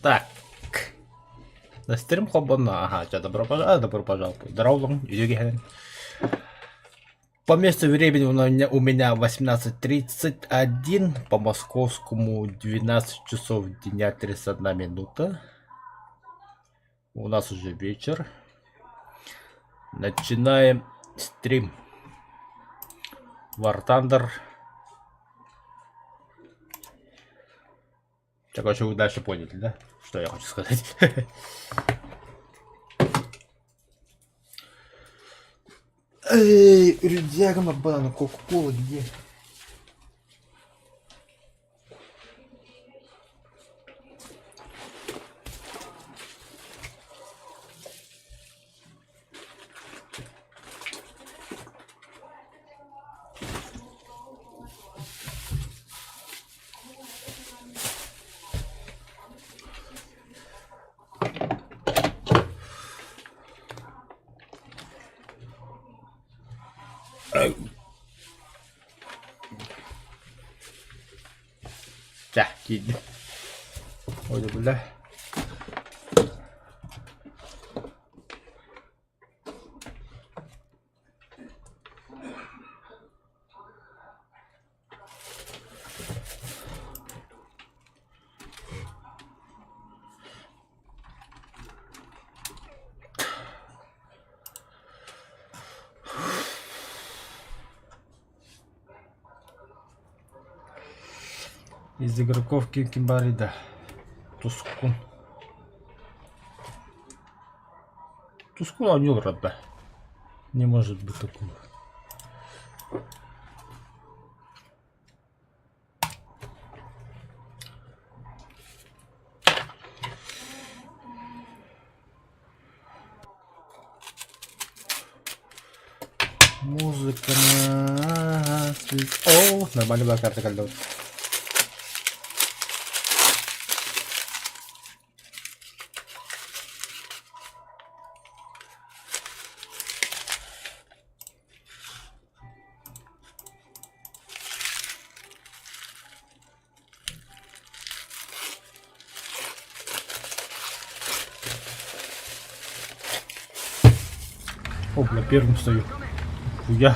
Так. На стрим хобана. Ага, тебя добро пожаловать. Здорово, Юрий. По месту времени у меня 18:31, по московскому 12 часов дня 31 минута. У нас уже вечер. Начинаем стрим. War Thunder. Короче, вы дальше поняли, да? Что я хочу сказать. Эй, рюдяга Макбана, Кока-Кола где? Chà, chị. Ôi trời ơi. Из игроков Кикибарида. Тускун. Тускун не урод, да. Не может быть такого. Музыка на... О, нормально была карта когда. О, на первом стою. Я.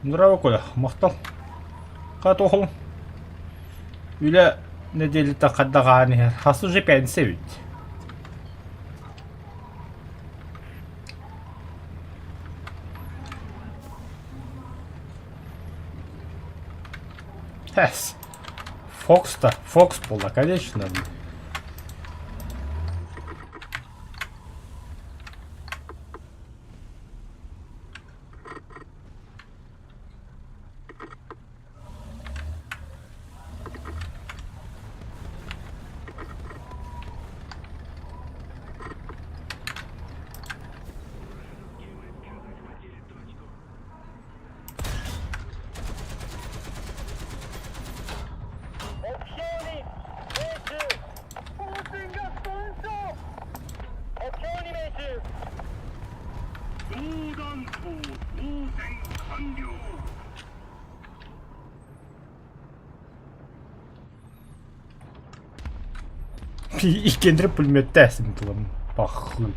Здорово, Коля. Мақтал. Қат оқылың. Үйлі неделі-то қаддағаны. Хас уже пятница ведь. Фокс-то. Фокс было, конечно. И кендри пулемет тестом там похуй.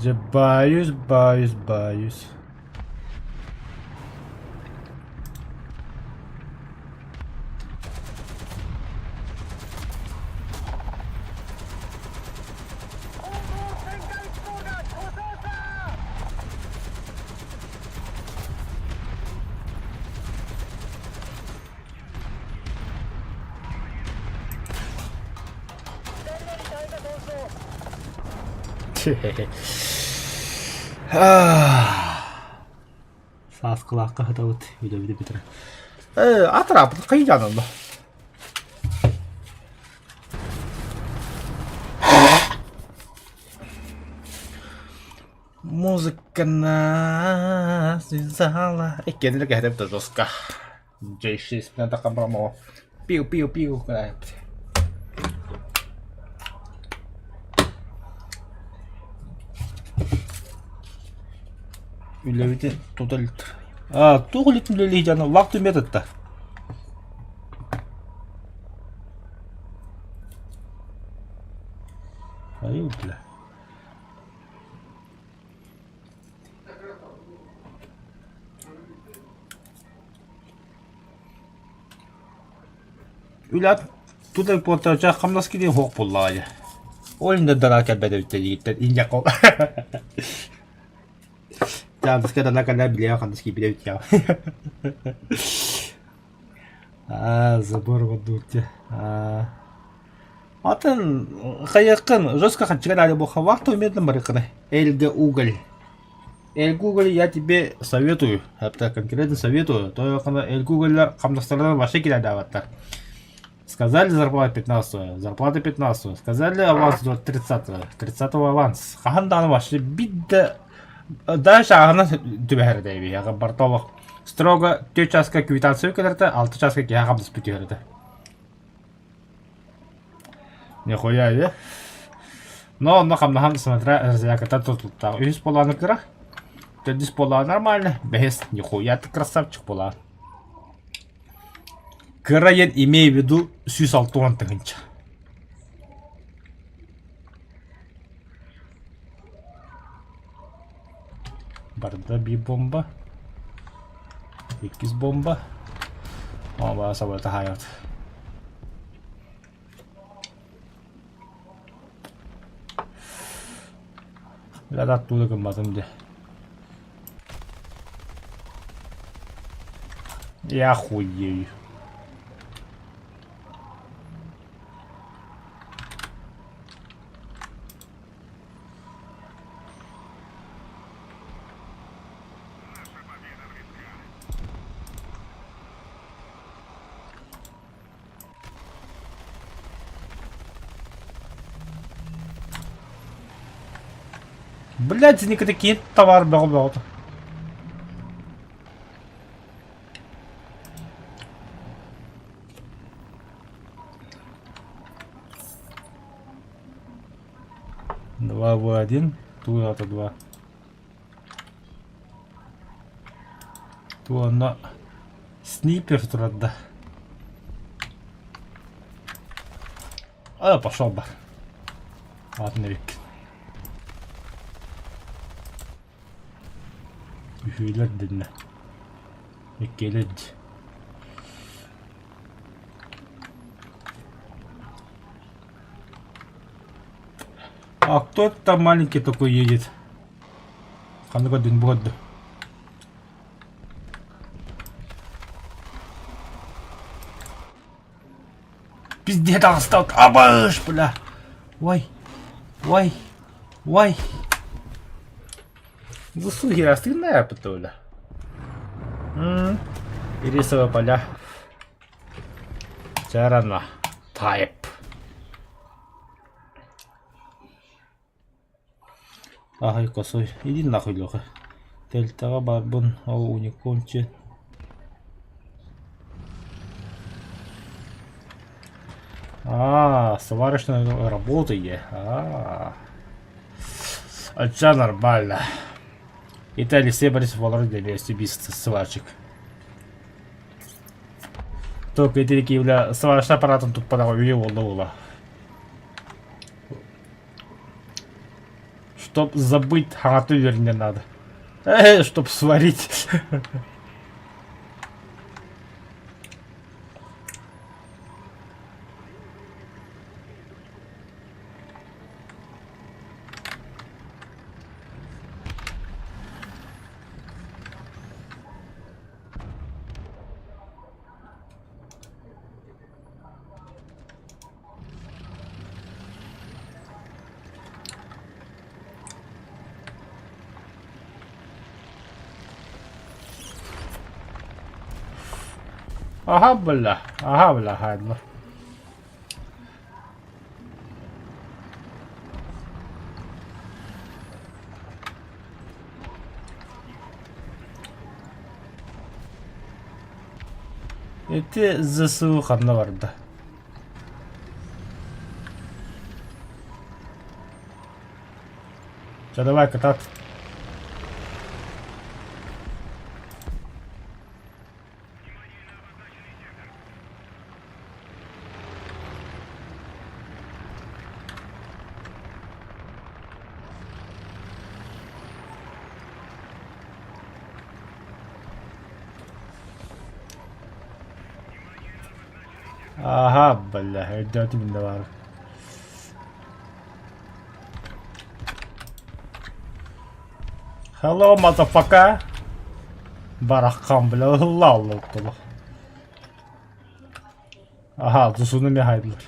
Я боюсь. Sağız kılaqqa hıtavut. Öyle bitir. Atrapı kıycanında. Музыкана связала. Кенделер кehtem tuh Zoska. J6 menandakan promo. Piu piu piu. Üleviti total. Tuğulit üleli canı vakti metatta. Hayır bile. Ülat tutak portaca kamnas gidi hok pullaaja. Oyunda daraken bedevitleri gitten injak ol. Canım kadar ne kadar biliyor kandas gibi bedevit ya. Забор водуте. Атын хаякын жестко хачгали боха вахту медленно барыканы. Эльга уголь. Эльга уголь я тебе советую. Это конкретно советую. То я когда Эльга уголь камнастардан вообще кидать даваттар. Сказали зарплата 15, зарплата 15. Сказали аванс до 30. 30 аванс. Хахандан вообще бидде. Дальше ағына түбәхәрі дәйбі. Яғы бартолық. Строго 4 часқа квитанция өкелерді, 6 часқа кеға қамдыс бүтігерді. Нихуя, е? Но, қамнахан, смотря, разляката тұтылттағы. 100 боланы кіра. 400 боланы нормально. 5, нихуя, ты красавчик бола. Кіра ен имей в виду 106 тығынча. Barda bir bomba. 8 bomba. Ama sabahta hayat. Biraz attığını kılmadım de. Ya хуй. Блядь, не такие товар бегал. Два в один, тут это 2. Тут на снайпер труда. Пошел бы. Ладно, Рик. Üfeyle dinle. Geled. А кто там маленький такой едет? Ханга один бод. Пиздец, достал. Абаш, бля. Ой. Ой. Ой. Заслуги остальная патруля. Ирисовые поля. Чарана. Тайп. Ага, косой. Иди нахуй, Леха. Дельтага барбон, униконче. Сварочная работа е. Отча нормально. Италия Себарис Володя Себист сварщик. Только эти бля сварочный аппаратом тут подавали волновало. Чтоб забыть, готовить не надо. Чтоб сварить. Ага, бля, гадно. Это ЗСУ ханна барды. Все, давай кататься. Ага, бля, идёте миновар. Hello, motherfucker. Барахкам, бля, лалло толы. Ага, зусуны мигайдылар.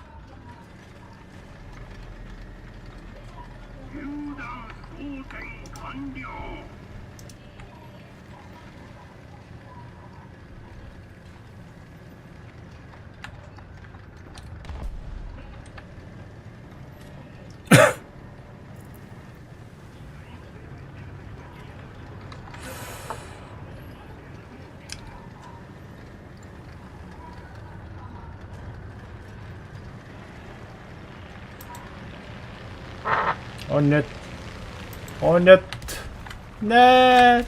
О нет. О нет. Нет.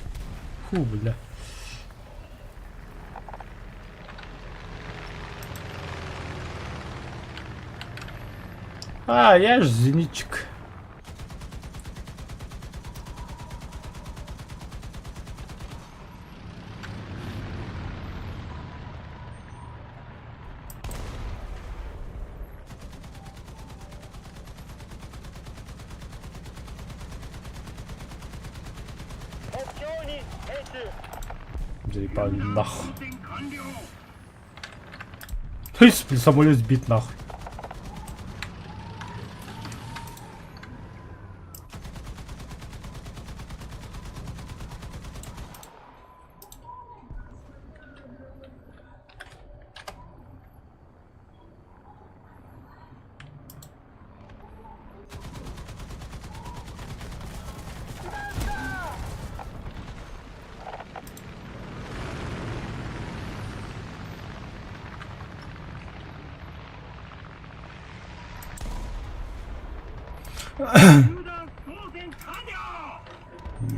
Фу, бля. А, я ж зенитчик. Заебали нахуй. Самолет сбит нахуй.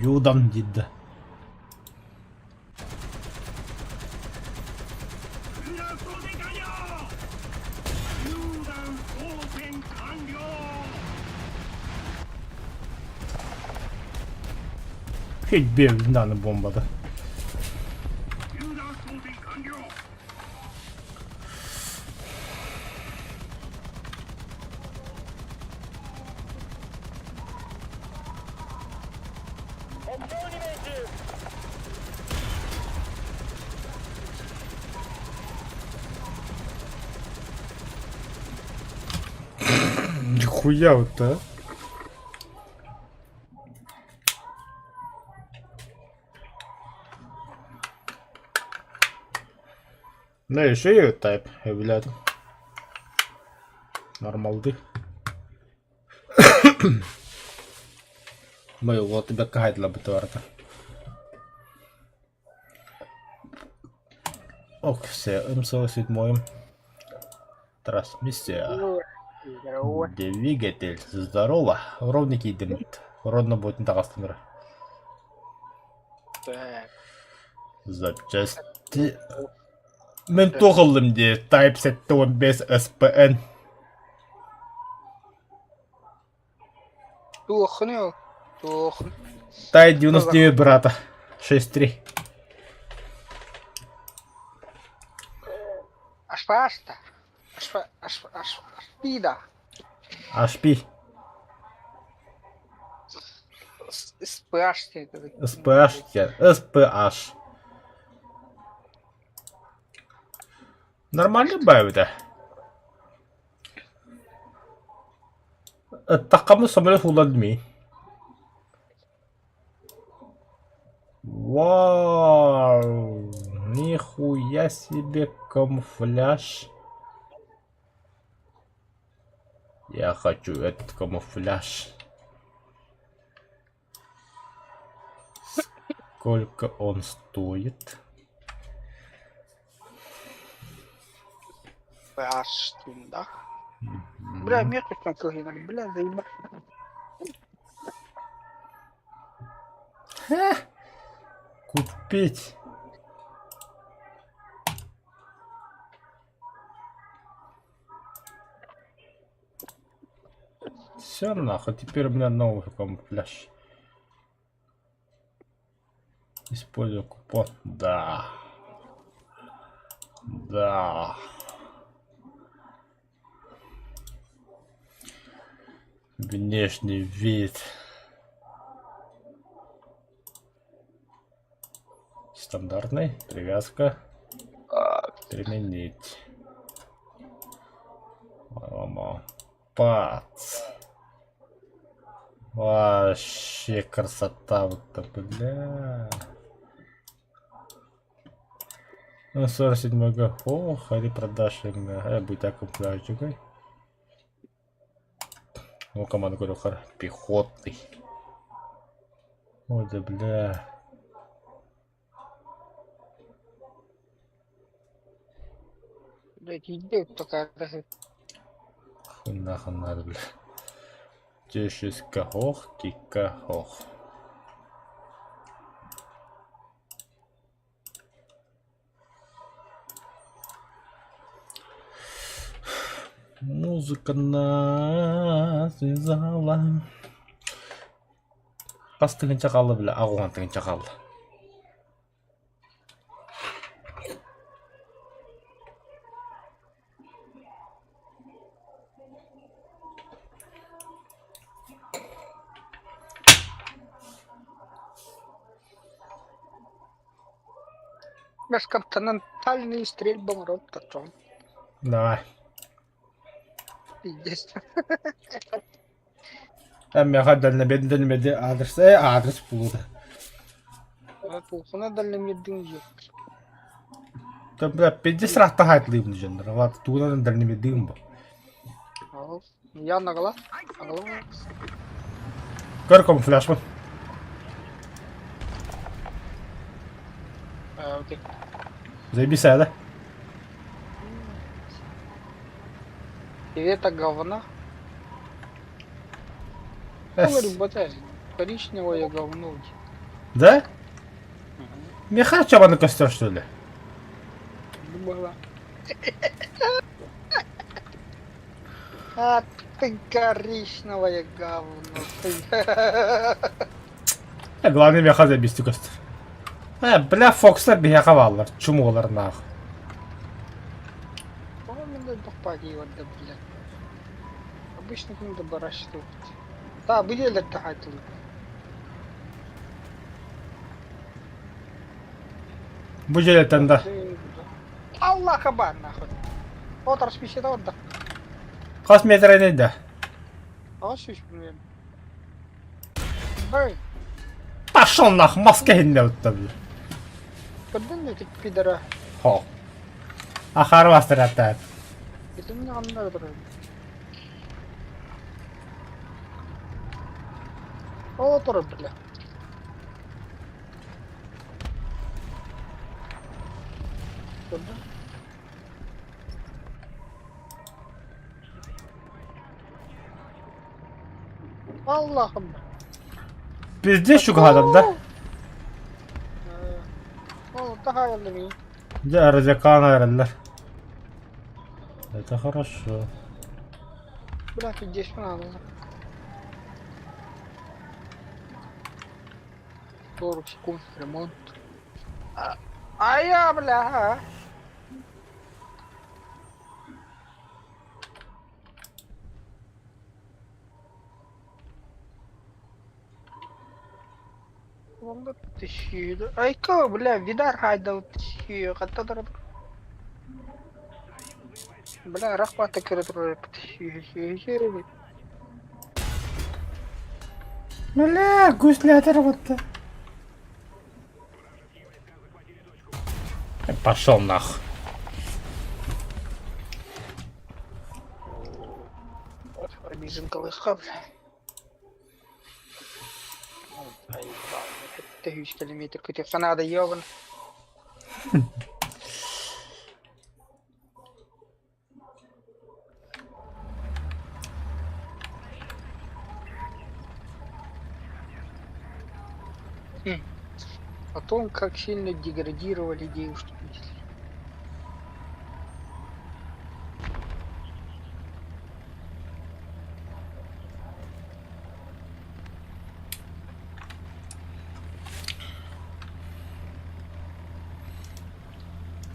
Юдан дидді. Хеть бев, дана бомбада. Нихуя вот, а? Да, еще и тайп evladım. Нормалды. Моего тебя кайдла бы тварка. Ок, все, М47. Трансмиссия. Двигатель. Здорово. Ровненький дымит. Родно будет не так мира. Запчасти. Мен тоғылым де Type 715 SPN. Тухнул. Тай 99 брата. 6-3. Аж паста. Аж пида. HP. Спашьте. SPH. Нормально бәуді. Тақамы самолет уладмей. Вау. Нихуя Нифига себе камуфляж. Я хочу этот камуфляж. Сколько он стоит? Пашкин, да? Бля, метку там килограмм, бля, заебал. Купить. Все нахуй, теперь у меня новый камуфляж. Использую купон. Да. Да. Внешний вид. Стандартный. Привязка. Применить. Пац. Вообще красота вот так, бля. Ну, 47 год. Ох, а продажи. Будет так камуфляжикой. Ну, команда говорю, пехотный. Ой, да бля. Блядь, где такая даже? Хуй нахуй надо, бля. Здесь кахох, кикахох. Музыка нас связала. Пастыгын чакалы, бля, агуан тыгын чакалы. Межконтинентальные стрельбы ротом. Давай. Пиздец. Әмме дальна беділмеде адрес, адрес булды. Пулсына дальномердин жоқ. Та бля, 50 рахта хайтлыйым жендер. Vat тугунан дальномердин бу. Я нагла. Көр камуфляж бу. Окей. Заебись, да? И это говно. Говорю, батя, коричневое говно. Да? Меха чаба на костер, что ли? Была. А ты коричневое говно. Главное меха заебись костер. Бля, Фокстар бияқа балар, чумолар нах. По-моему, попади вот да, блядь. Обычно кому-то барашит. Да, были тахатли. Bu jeleten de. Allah хабар нахуй. Вот расписано вот да. Kaç metre neydi? Алшиш примерно. Бай, Пошел нах, маска хинне уттабы. подумай, ты пидора. Хо. Ахар бастыр атат. Это мне андер дурак. О, тора, бля. Куда? Allah'ım. Bizde şu adamda. О, daha iyi. Да, разякана herhalde. Это хорошо. Блядь, здесь надо. 40 секунд ремонт. А я, бля. Вон тащи. Ай, ка, бля, видар хайда тащи. Хатта. Бля, рахмата кирдро тащи. Бля, гусь лятер вот. Пошел нах. Пробежим колыска, бля. Заебал, это 1000 километров, какой-то фанада ёбан. О том, как сильно деградировали девушки.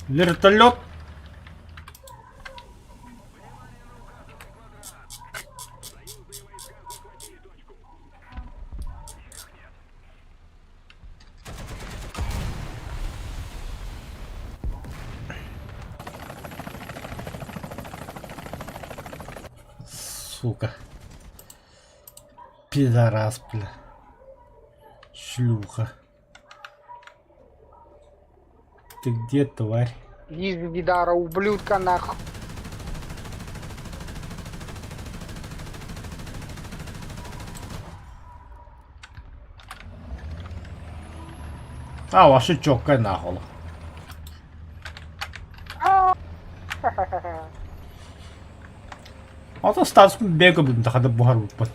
Вертолет. Сука. Пидорас, бля. Шлюха. Ты где, тварь? Вижу Видара, ублюдка, нахуй. А, ваша чокка нахуй. Ото стас бега будем тахада бухар бупан.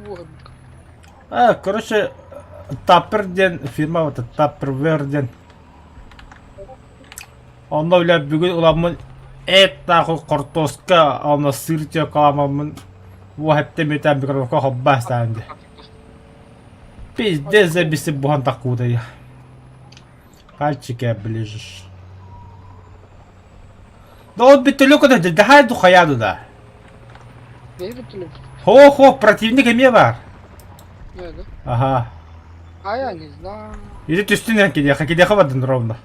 Вот. Короче, Тапперден, фирма вот Тапперверден. Онно биле бүгүн уламын нахуй картоска, ана сыртя каламын. Вахетте метен микрофонка хоббастанды. Пиздец забиси бухан такуда я. Пальчики ближешь. Да вот битулюка да дахай духаяду да. Двигатель? Хо, противник ме бар. Нет, да? Ага. А я не знаю. Иди ты стены киде хавадын ровно.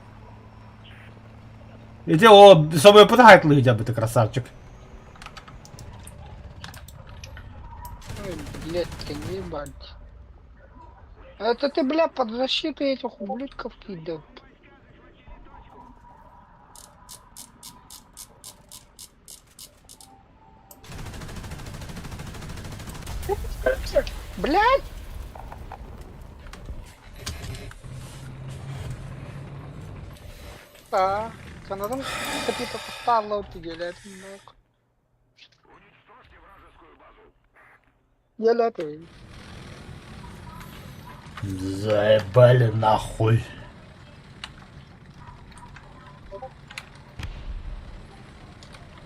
Иди о, собой потахает лыгдя бы ты красавчик. Ой, блядь, ты не ебать. Это ты, бля, под защиту этих ублюдков кидал. Блядь! Канадам какие-то поставила определяет много. Я летаю. Заебали нахуй.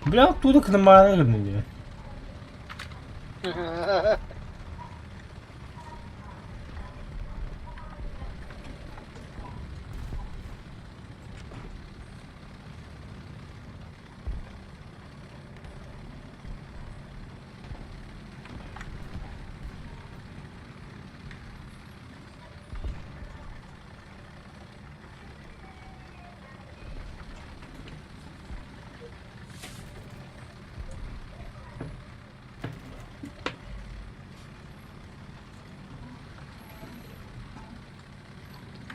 Бля, оттуда к нам не.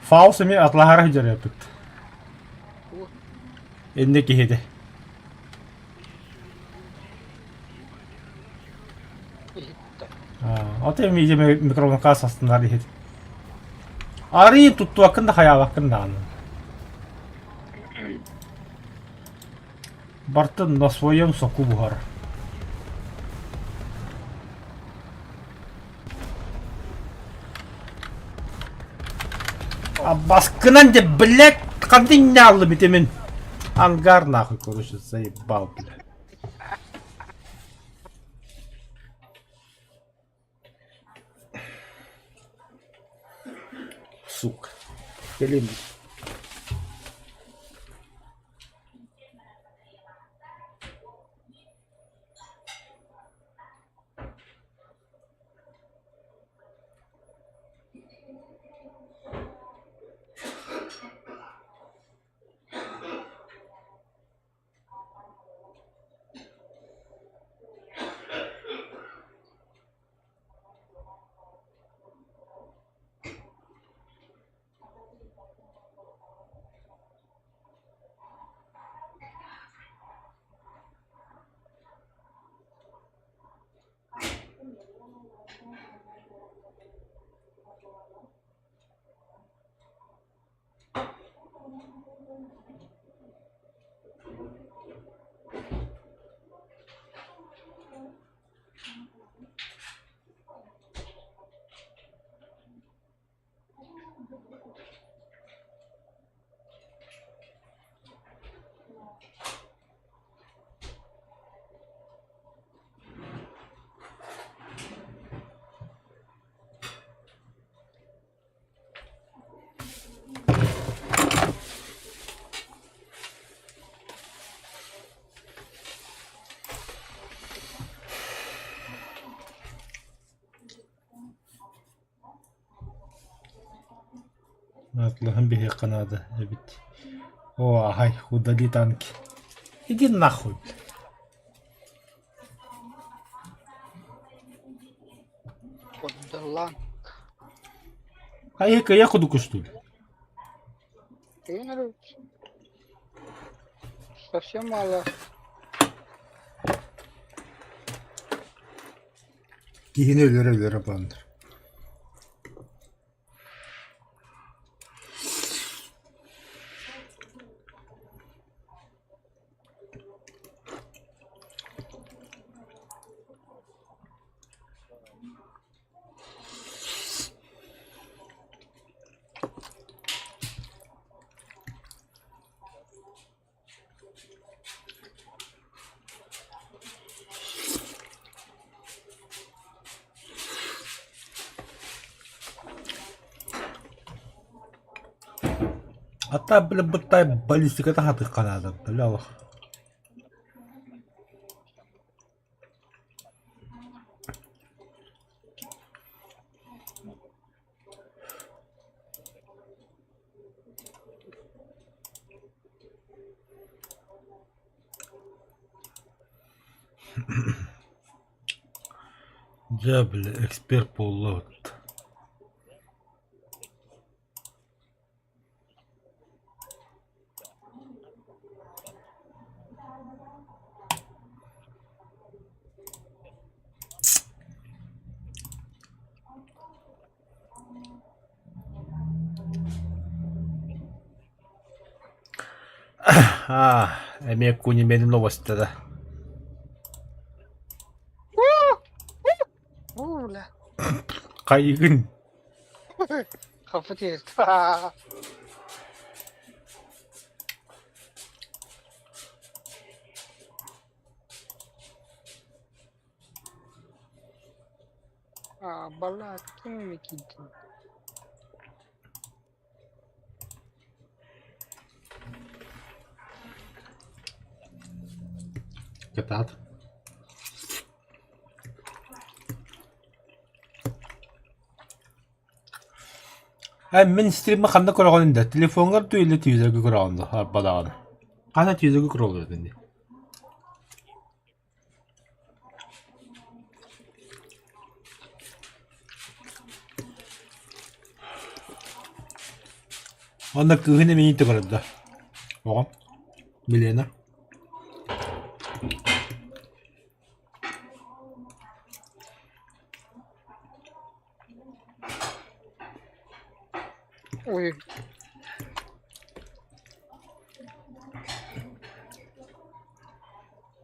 Fausumi atlaharah jarayapıt. Endeki hedi. Ote mi mikrofonun kasasından hedi. Arıyı tuttu hakkında hayal hakkında anı. Бартын на своем соку бугар. А баскынан де, блядь, қандай нялы битемін. Ангар нахуй, короче, заебал, блядь. Сука. Келем. Allah'ım bir kanadı. Evet. Ой, удали танки. Иди нахуй. Куда lan? Ай, я кудуку, что ли? Ты нравится? Совсем мало. Yine ölür bandır. Hatta böyle bıttay balistikada hatır kanadı. Böyle bak. Cebli ekspert bollu. Emek Kunime'nin новости-то. Бля. Kaygın. Хапатись. Бала, ты мне кинь. Кетат. Мен стримі қанда көрғанында телефонға түйілі түйізігі көрғанды арбадағаны. Қана түйізігі көрғанды өтінде. Onda kığını meni tıkırdı. Oğam. Bilene. Ой.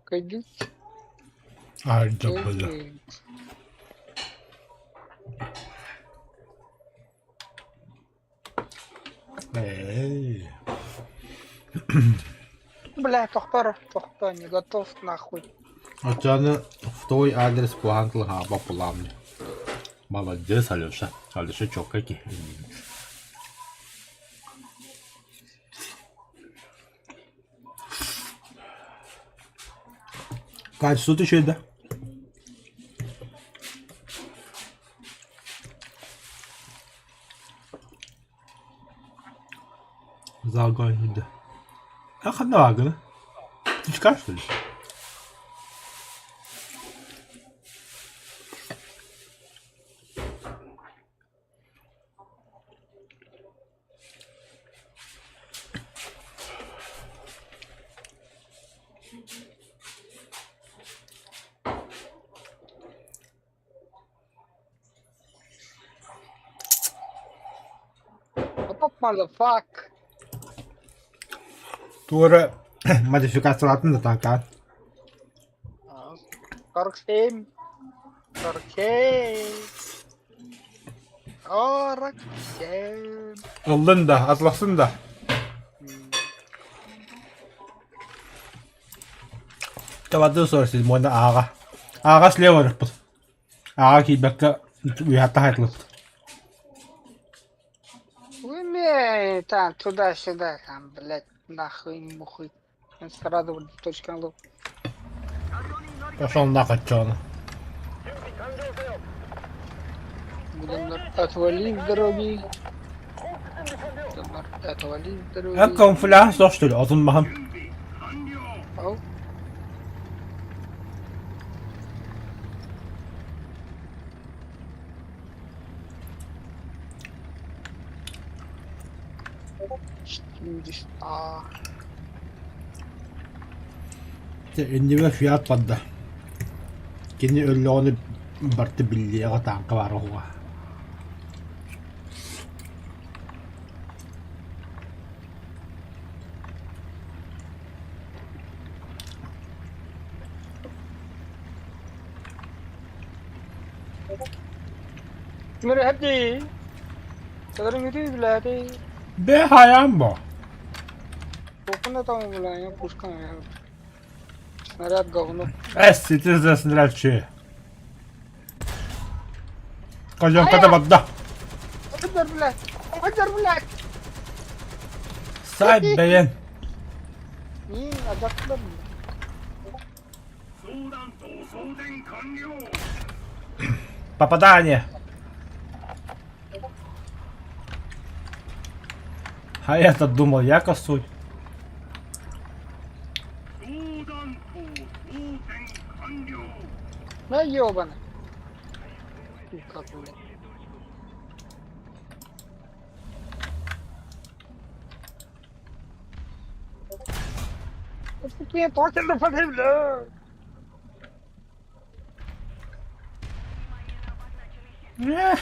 Кайдут. Harca böyle. Бля, тохта, не готов нахуй. Отчаны в твой адрес плантыл хаба пуламни. Молодец, Алеша. Алеша чокаки. Kaç su düşürdü? Zagan yedi. Ya kadar vagını? Çıkar şöyle. What up, motherfuck? Doğru modifikasyon altında tanka. 47. 47. Raksen. Ildın da, atlasın da. Тавады сорсыз мона аага. Аага слева рыппыт. Аага кийбекке уятта хайтлыппыт. Уйме, там, туда-сюда, там, блядь, нахуй, мухуй. Сразу в точку лук. Пошел нахуй, чё он. Отвали с дороги. Отвали с дороги. Камуфляж зor что ли? Atılmahın. Ау. Endime fiyat badda. Kini ölle onu bartı billiye tankı var oğa. मेरे हड्डी चदर मेरी बुलाते Be hayam bu. कोकना तो बुलाया पुष्का है मेरा गहनो Citizen Sınıralçı. Kocam kata badda. अजर बुला Sahip beğen. ये अजर Попадание. А я-то думал, я косой. मैं ёбана как блядь Какие токен да подивля Эх.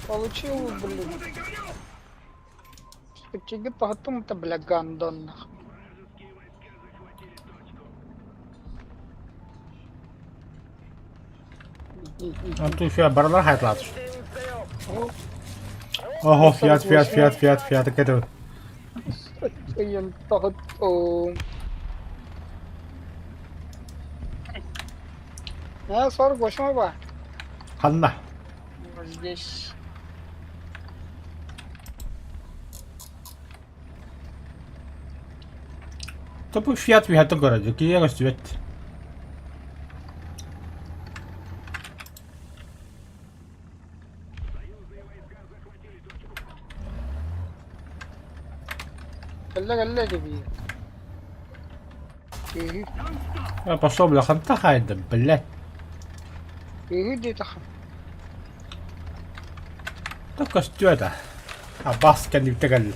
Получил, блин. Чиги потом-то, бля, гандон. Antu şu baralar hayatladır. Oho fiyat kadar. Yan tahto. Ya sor boşuma bak. Hanna. Здесь. Topu fiyatı görecek. İyi gösteriyor. गल्ला भी Я пошел, бля, ханта хайда, блядь. دي تخ Только что это. Аббас kan يبتقل.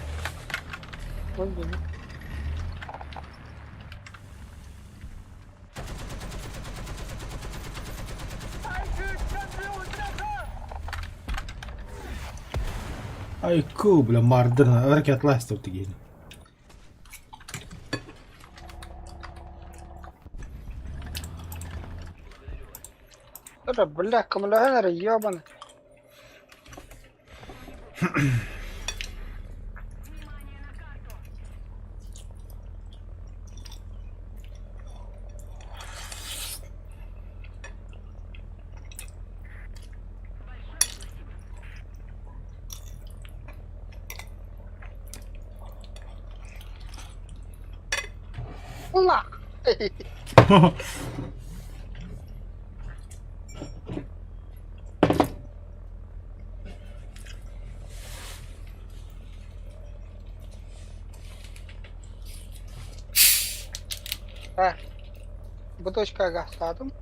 Ay kubla mardırna. Hareketler istiyordu yine. رب الله كم له انا ريابنا الله бутылочка гастатум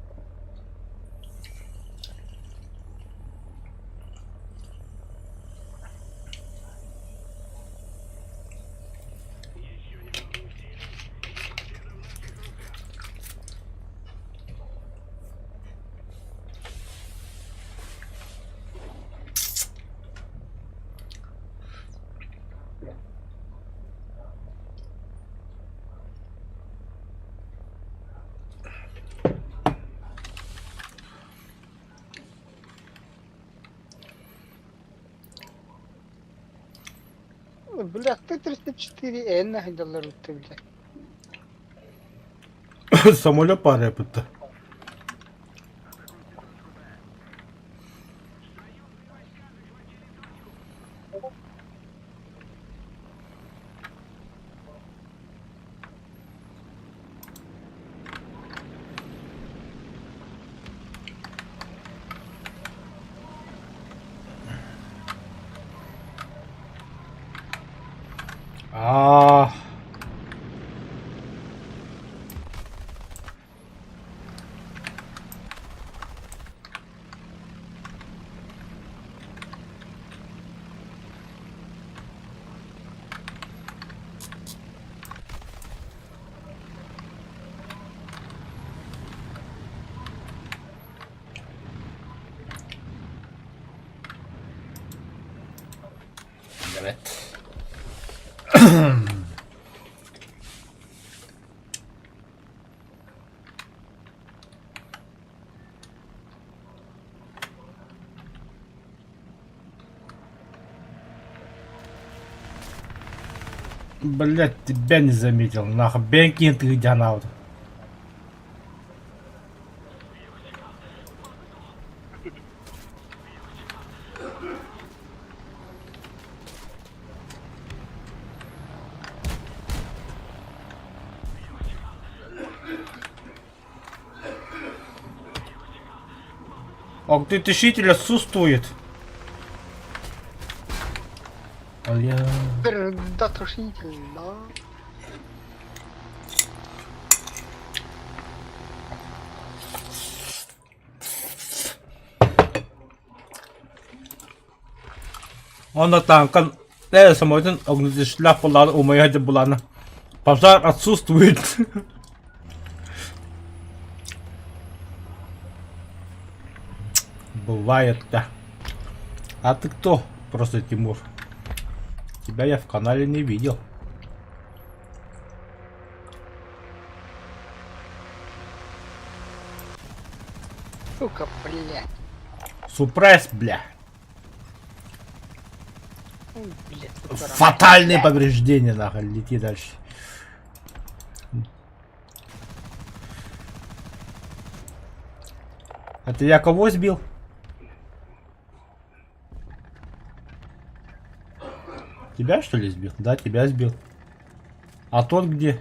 Бля, Т-34 нахуй долларов ты, бля. Самолет падает будто. А, evet. Блять, тебя не заметил. Нахуй, Бенкин ты где на вот. Огнетушитель отсутствует. Бля. Дотушитель, да. Ана танкан. Самолетин огнетушителя буланы умаяды буланы. Пожар отсутствует. Бывает, да. А ты кто? Просто Тимур. Тебя я в канале не видел. Сука, блядь. Сюрприз, бля. Блядь, сука, Фатальные повреждения, нахуй. Лети дальше. Это я кого сбил? Тебя что ли сбил? Да, тебя сбил. А тот где?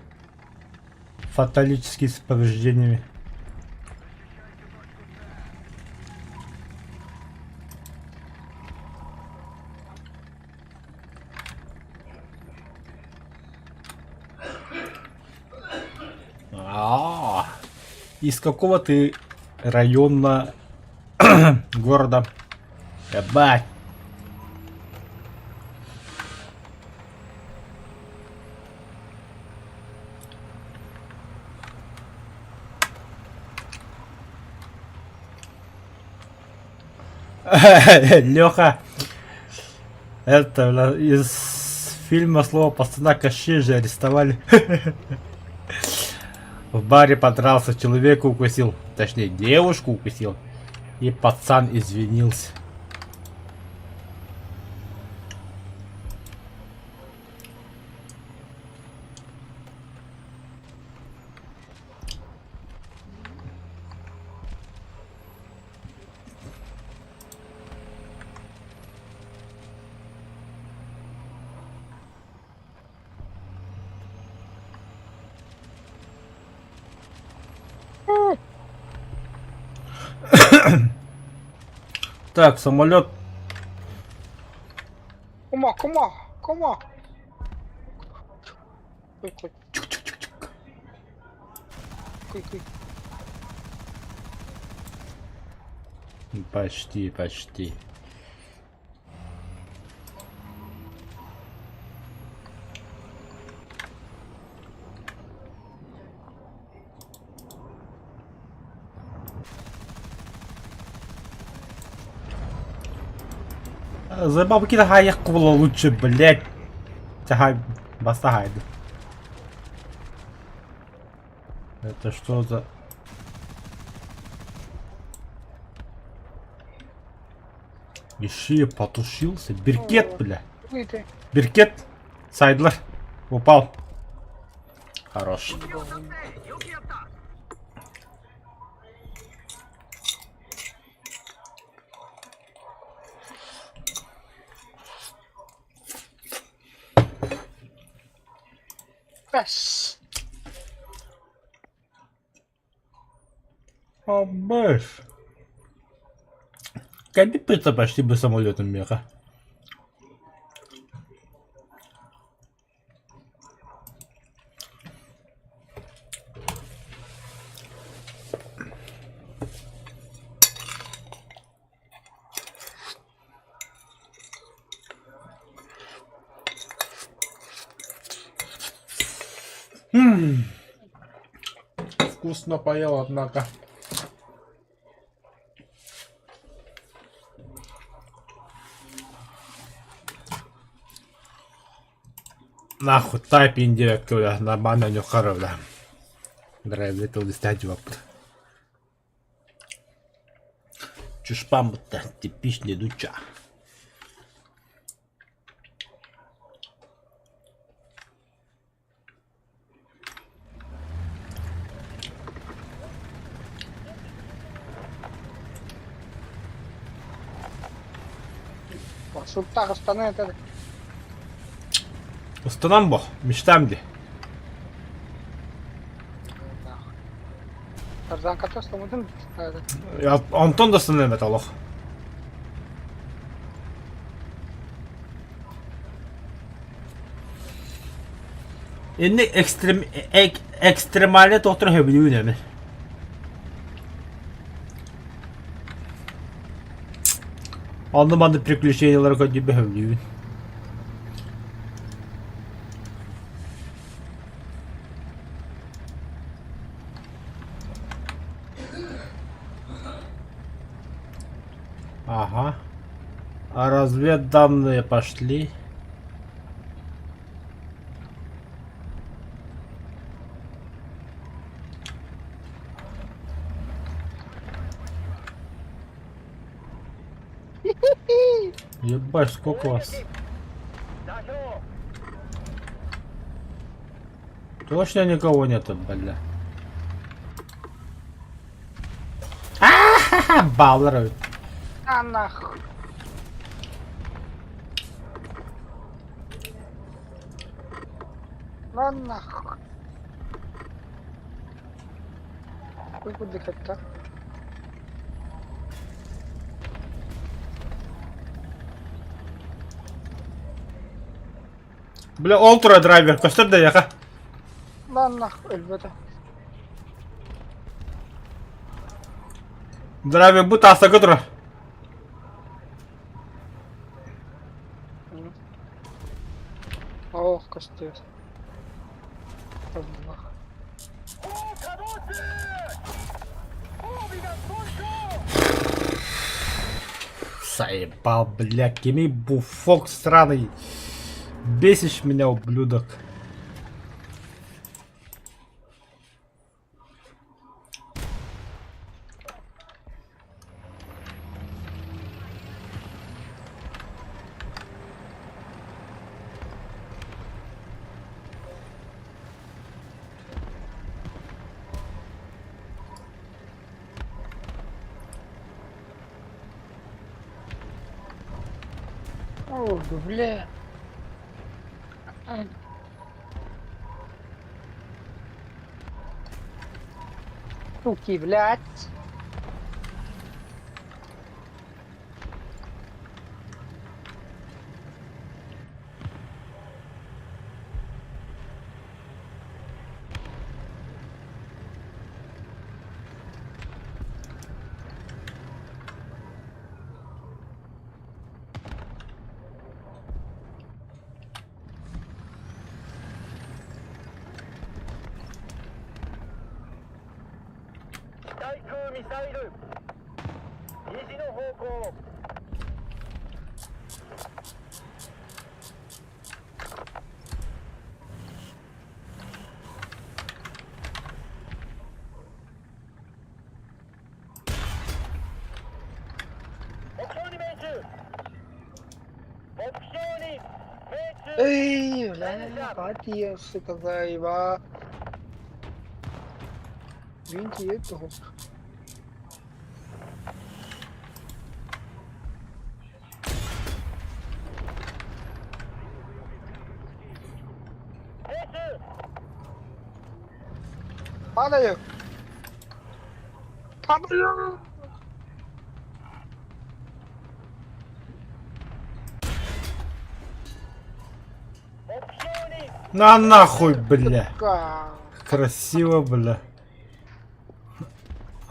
Фаталический с повреждениями. Из какого ты района города? Ебать. Леха, это бля, из фильма «Слово пацана» Кощей же арестовали. В баре подрался, человека укусил, точнее девушку укусил, и пацан извинился. Так, самолет. Кума. Кой. Почти. За бабки аяк было лучше, блять. Тягай, бастагайды. Это что за... Еще потушился. Биркет, бля. Биркет. Сайдлер. Упал. Хорош. Пес. Обыш. Кабит это почти бы самолетом меха. Вкусно поел, однако. Нахуй тайпинг директора нормально не хоровля. Драйв это листать вапт. Чушпам-то типичный дуча. Султан остановит это. Устанамбо, мечтам где. Тарзан катастрофа мудын. Я Антон достанем это лох. Inni ekstremale tohtor hövlüğü ne? Anlamadı приключениялар хоть бы hövlüğü. Ага. А разведданные пошли. Ебать, сколько вас? Точно никого нету, бля. А-ха-ха, баллеры. А нахуй. Ну нахуй. Какой будет дыхать-то? Бля, Ultra драйвер, көстер де яқа. Lan nahkuy elbette. Драйвер bu tasta götür. Oh, kastıyor. Allah. Заебал, бля, кеми буфок сраный. Бесишь меня, ублюдок. О, бля. Суки, блядь. Эй, бля, хватит, сука, заеба. Винти этого. Падаю. Падаю. На нахуй, бля. Сука. Красиво, бля.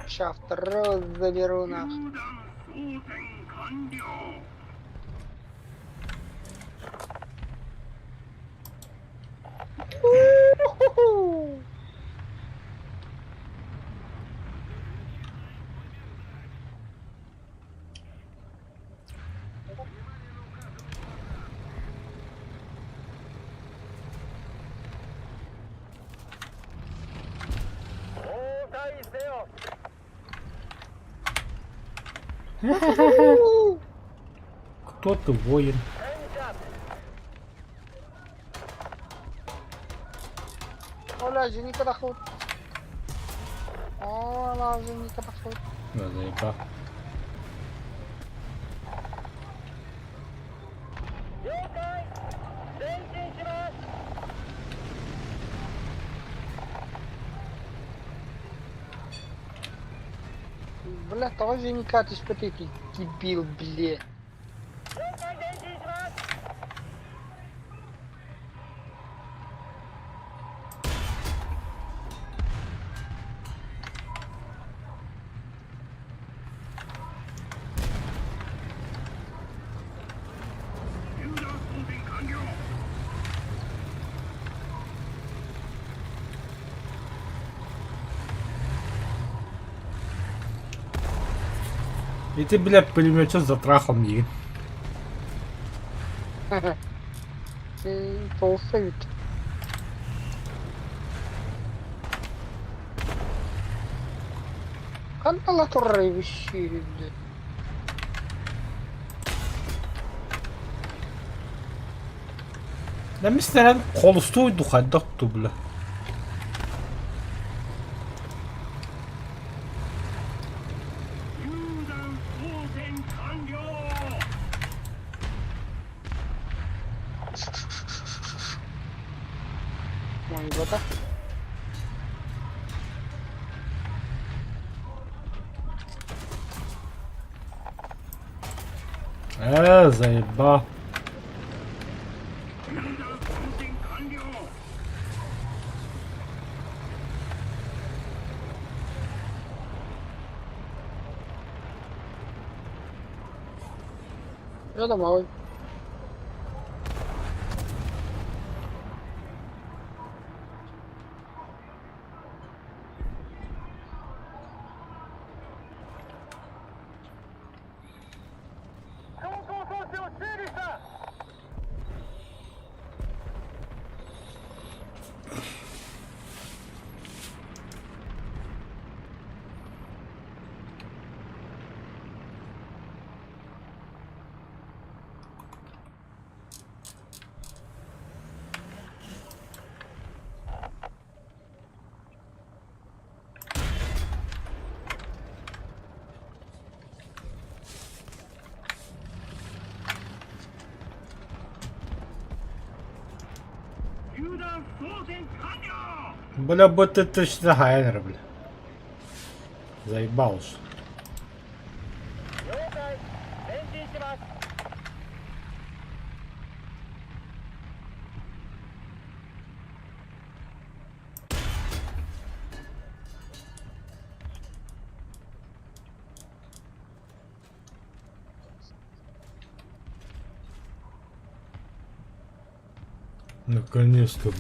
Ща второй заберу нахуй. У-ху-ху. Кто ты, воин? Оля, Женика доход. Оля, Женика доход. Да, заебал. Бля, того Женика, ты что ты дебил, бля. И ты, бля, пулемет затрахал мне. Полфейт. Кантала туррей вещири, бля. Да mesela kolustuydu haydaktu bile. Мой бота. Заебал. Я домой. Бля, вот это что хайнер, бля. Заебал уж. Наконец-то, бля.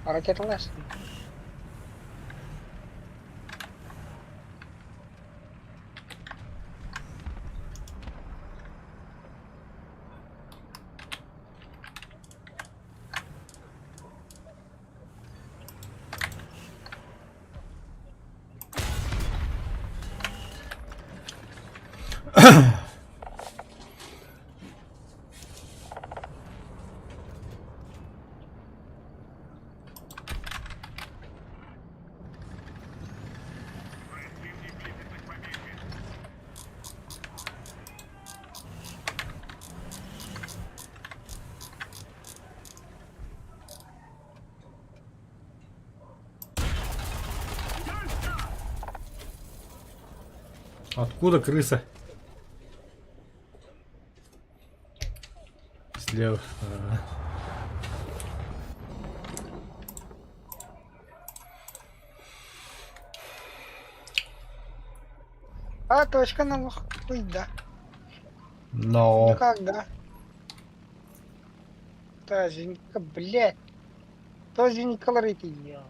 Ракета лес. Откуда крыса? Слева. Точка нам быть, да. Но. Никогда. Тазенька, блядь. Тазенька ларыки ел.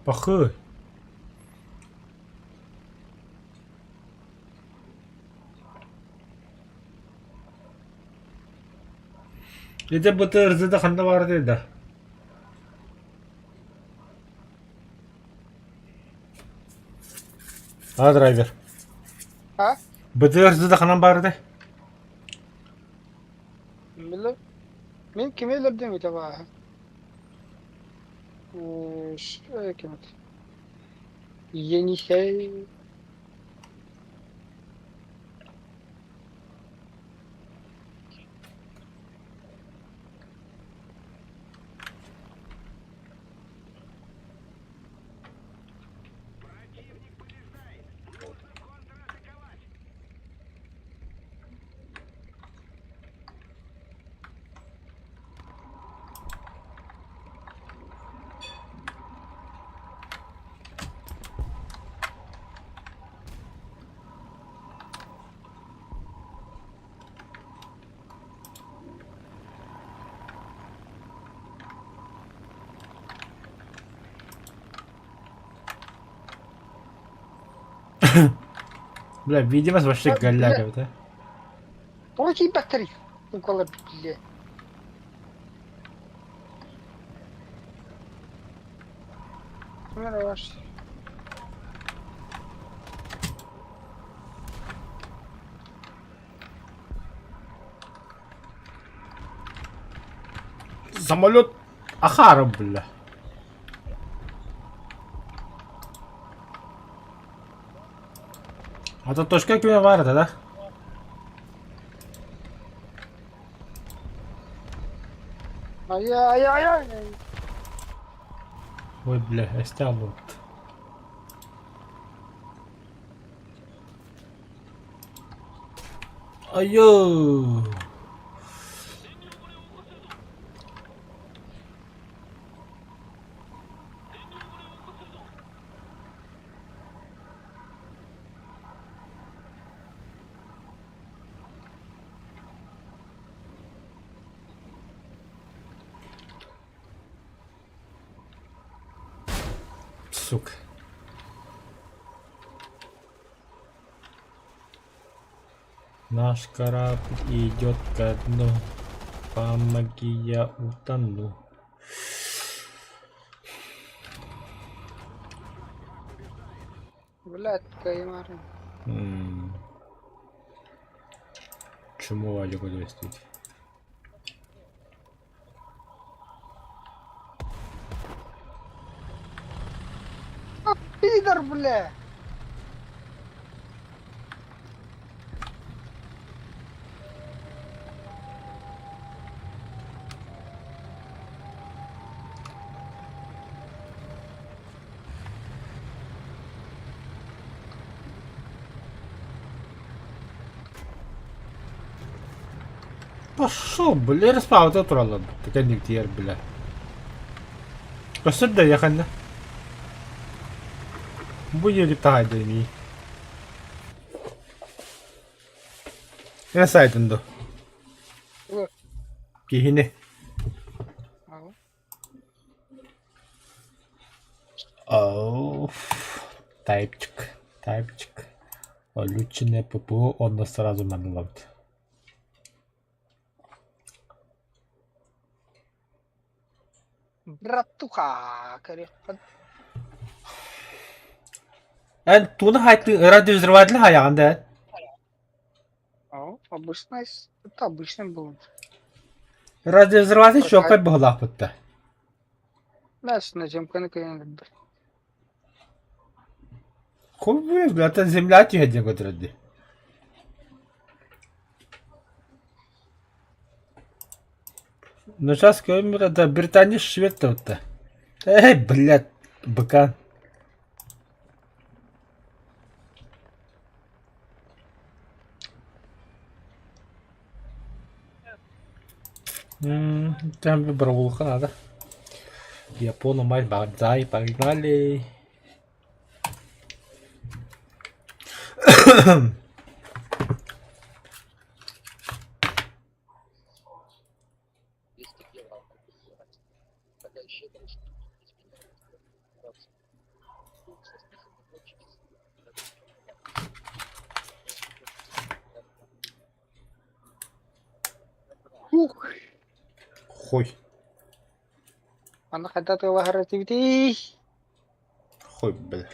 Пахы. Эти БТРЗ'de кандай бар dedi. Драйвер. А? БТРЗ'de кандай бар dedi. Bilmiyorum. Ben kime öldürdüm acaba? Şöyle kim? Yeni şey. Бля, видимость вообще галя какая-то. Очень батарея. Около, блядь. Хорош. Самолет Ахара, бля. А то точка кime vardı da? Ay ay ay ay. Ой, бля, Estambul. Ayoo. Сука. Наш корабль идет ко дну. Помоги, я утону. Блядь, каймары. Чему Валику действовать? Пидор, бля. Пошел, бля, распаута туралы. Тикәнниктер, бля. Көсөр дә якында. Бу йөрүп тагайды ми. Я сайтында. Вот. Кихине. Ау. Оу. Тайпчик. Лучше ППО, он нас сразу манловит. Братуха, короче. Туны хайтты радио взрыватель хаягында. Обычно, это обычный был. Ради взрывати щелкать бігла путта. Знаешь, на земканы конечно. Хуй блин, это земля тіге годради. Ну сейчас камера да Британия швед-то. Эй, блядь, быка. Там выбрал надо. Япону мать бадзай, погнали. Ух. Хуй. Она хотят его активити. Хуй, бля.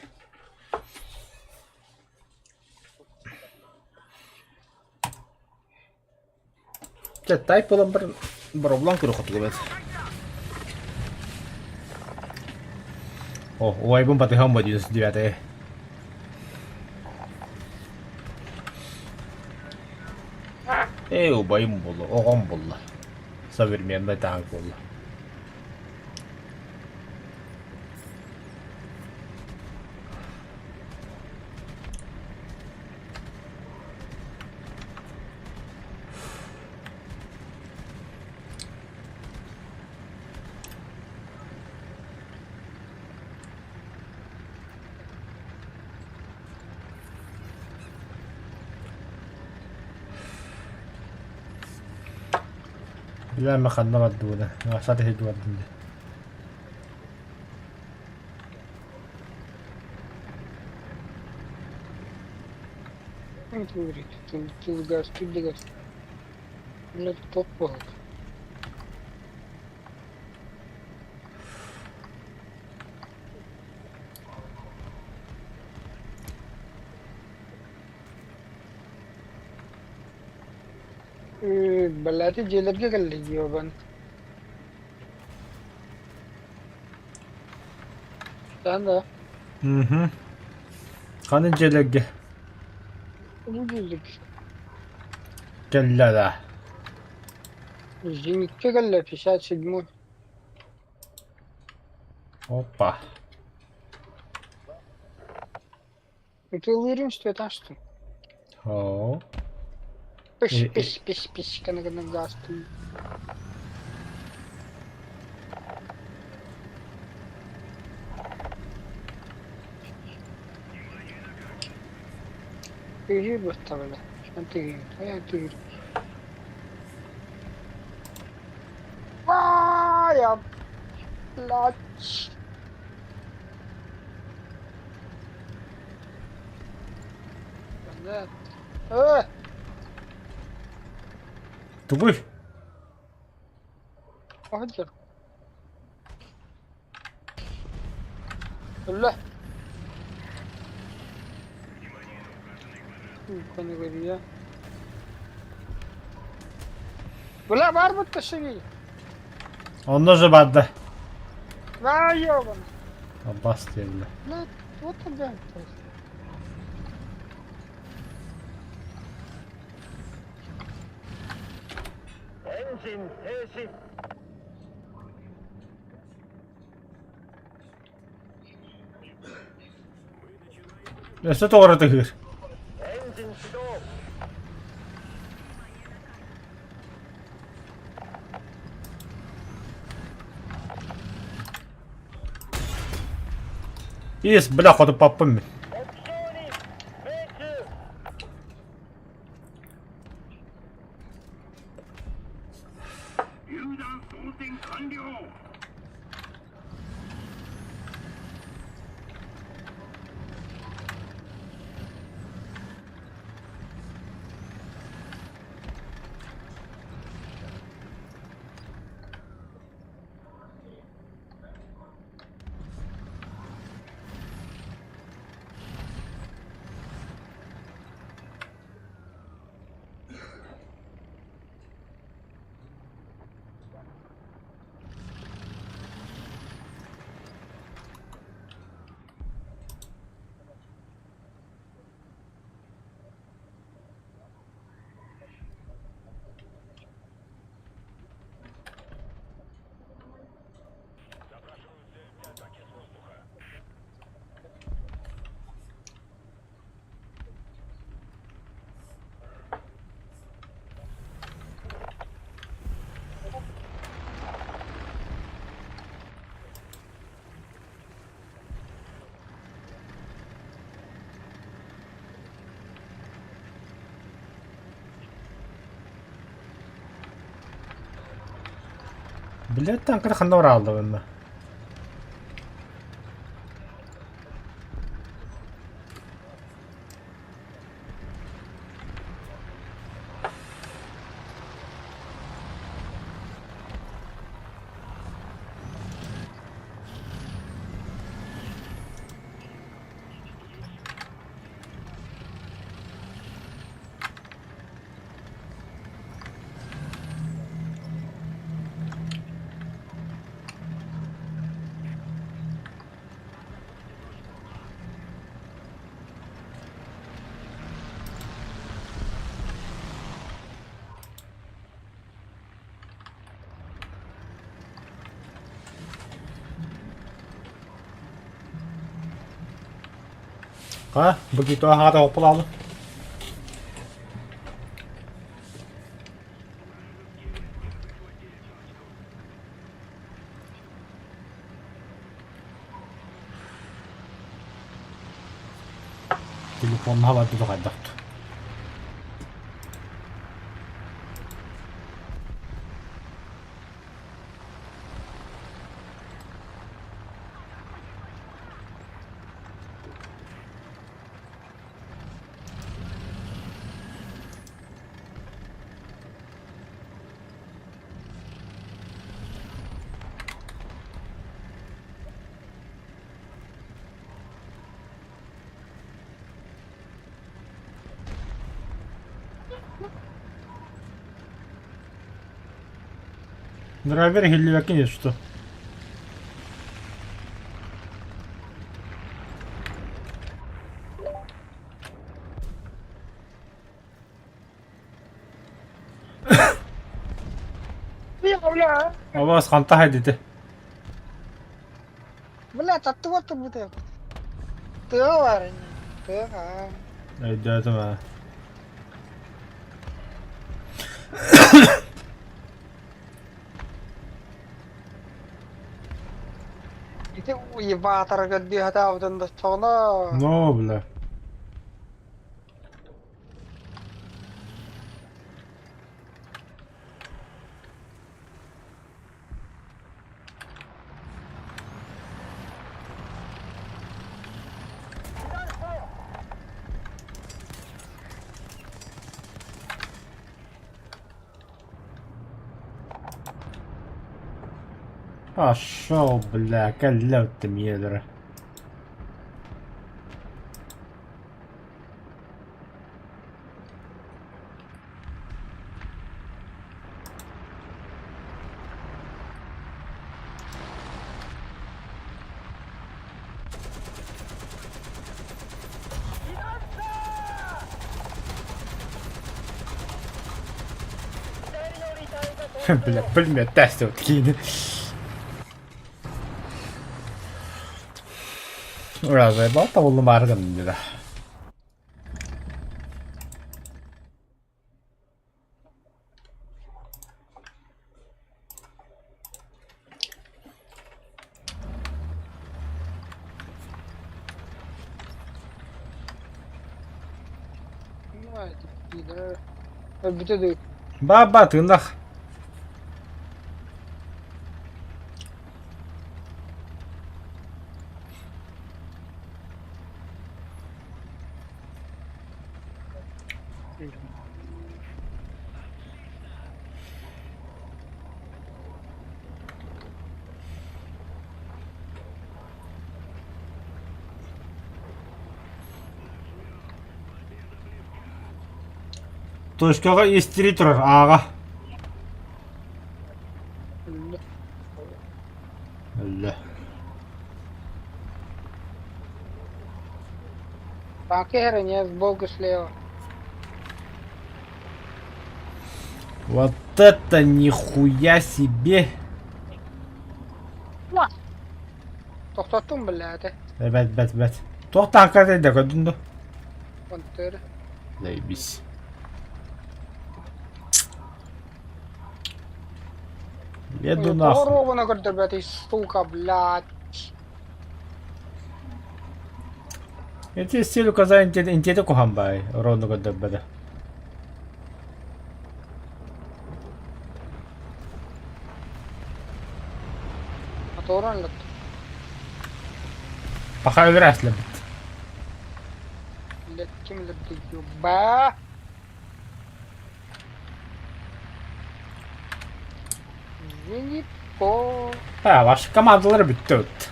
Тай полам бір облан көрі құтылы бәді. О, ойбын батыған ба дейсіз девяты. Эй, убайым болы, оған болы. Современный танк болы. لا ما خدنا مدونة ما صارت هيد ودني Это говорит, ты газ, ты газ. Блядь, попал. बल्लाती जेलर के कर लेगी वो बंद चांदा خانın celege bu jailer Gellada Зенитке कर ले 57 Hoppa ты уверен что это что Ho пиш kana gaz tu iyi basta böyle şantiyi hayatı vay ya laç Evet. Evet. Tubul Hayır. Allah. Bana göre ya. Ulan var mı taşığı? Onda же badda Var ya bana. Abbas diyelim Lan, what the hell? Engine 停止 Neyse doğru tıkır Engine 始動 İyis bile kodu papım mı? 目標に命中 榴弾装填完了 Ой, Блядь, танкada kanda var aldı bende. Ha, begitu ada apa lalu? Telefonun hala bir kaydak. Driver hilli yakin yaştı. بلا Ama skanta haydidi. بلا تطوط بده تغورني تغا Aydadım ha. itu يبعتر قد هتا ودن دستونا No bile. Aşağı bile kellettim yerlere. Bile bilmiyor test etkiydi. Orası balta buldum arkamda da. بتدي Baba tırnak. Toşkaga istiri durur ağa. Allah. باكيرني بوكس ليو Вот это нихуя себе. توقعتم بالله Evet. Tohta hakikaten de kadındı. كنت Leybis. Jedu nahуй. Здорово на гордобятый, сука, блядь. Я тебе стилю каза интеде кухамбай. Ровно годаббада. Пока вряд ли. Блядь, kimdir diyor. Ba. Zenit po. Ha, başka komandaları bitti öttü.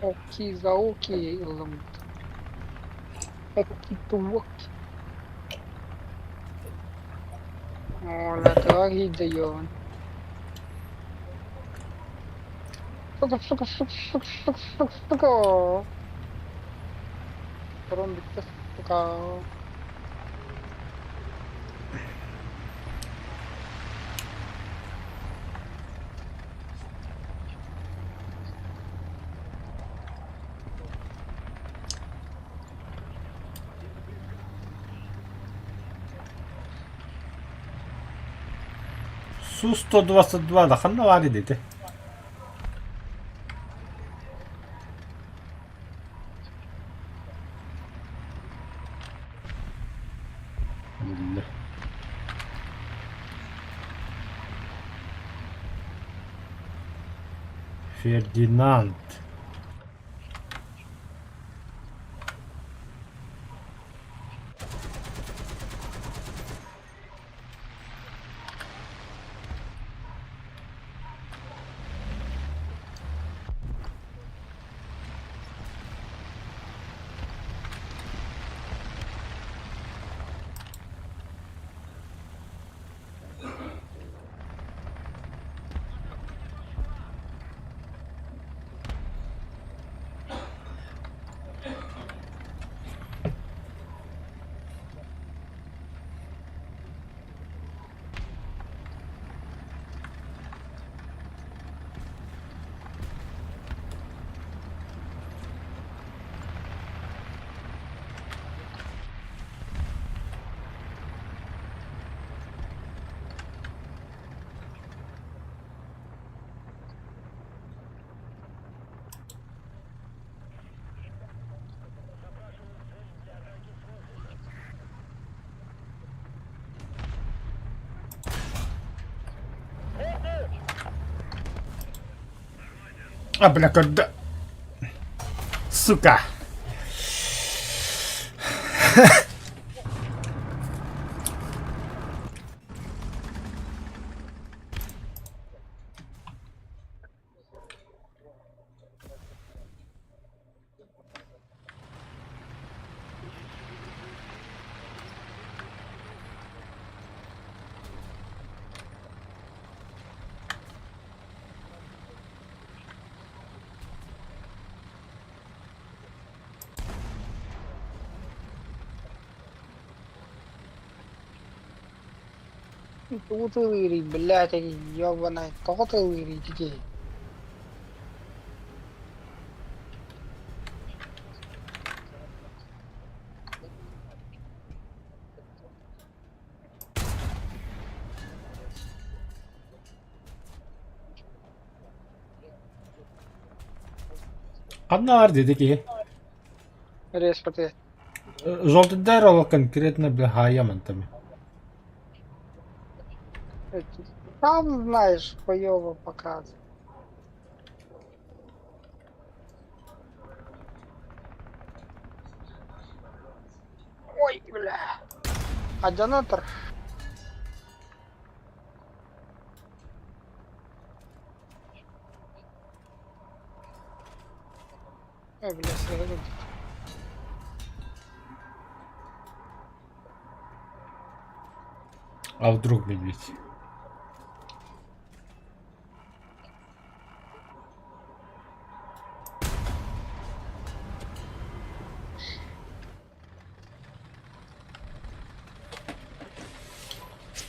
Окей, за окей, ламт. Окей, тук. Оla, так gidiyor. Suka. Sorun bitti. Suka. Су-122 да ханна вари dedi. Billah. Ferdinand. А, бля, когда... Сука. Тут вырить, блядь, эти ёбаные. Кого ты вырить, детей? Анна dedi ki Респекты. желтый дерево конкретно бля хаямантами. Там, знаешь, хуёво показывает. Ой, бля. А донатор? Ой, бля, сигарет. А вдруг медведь?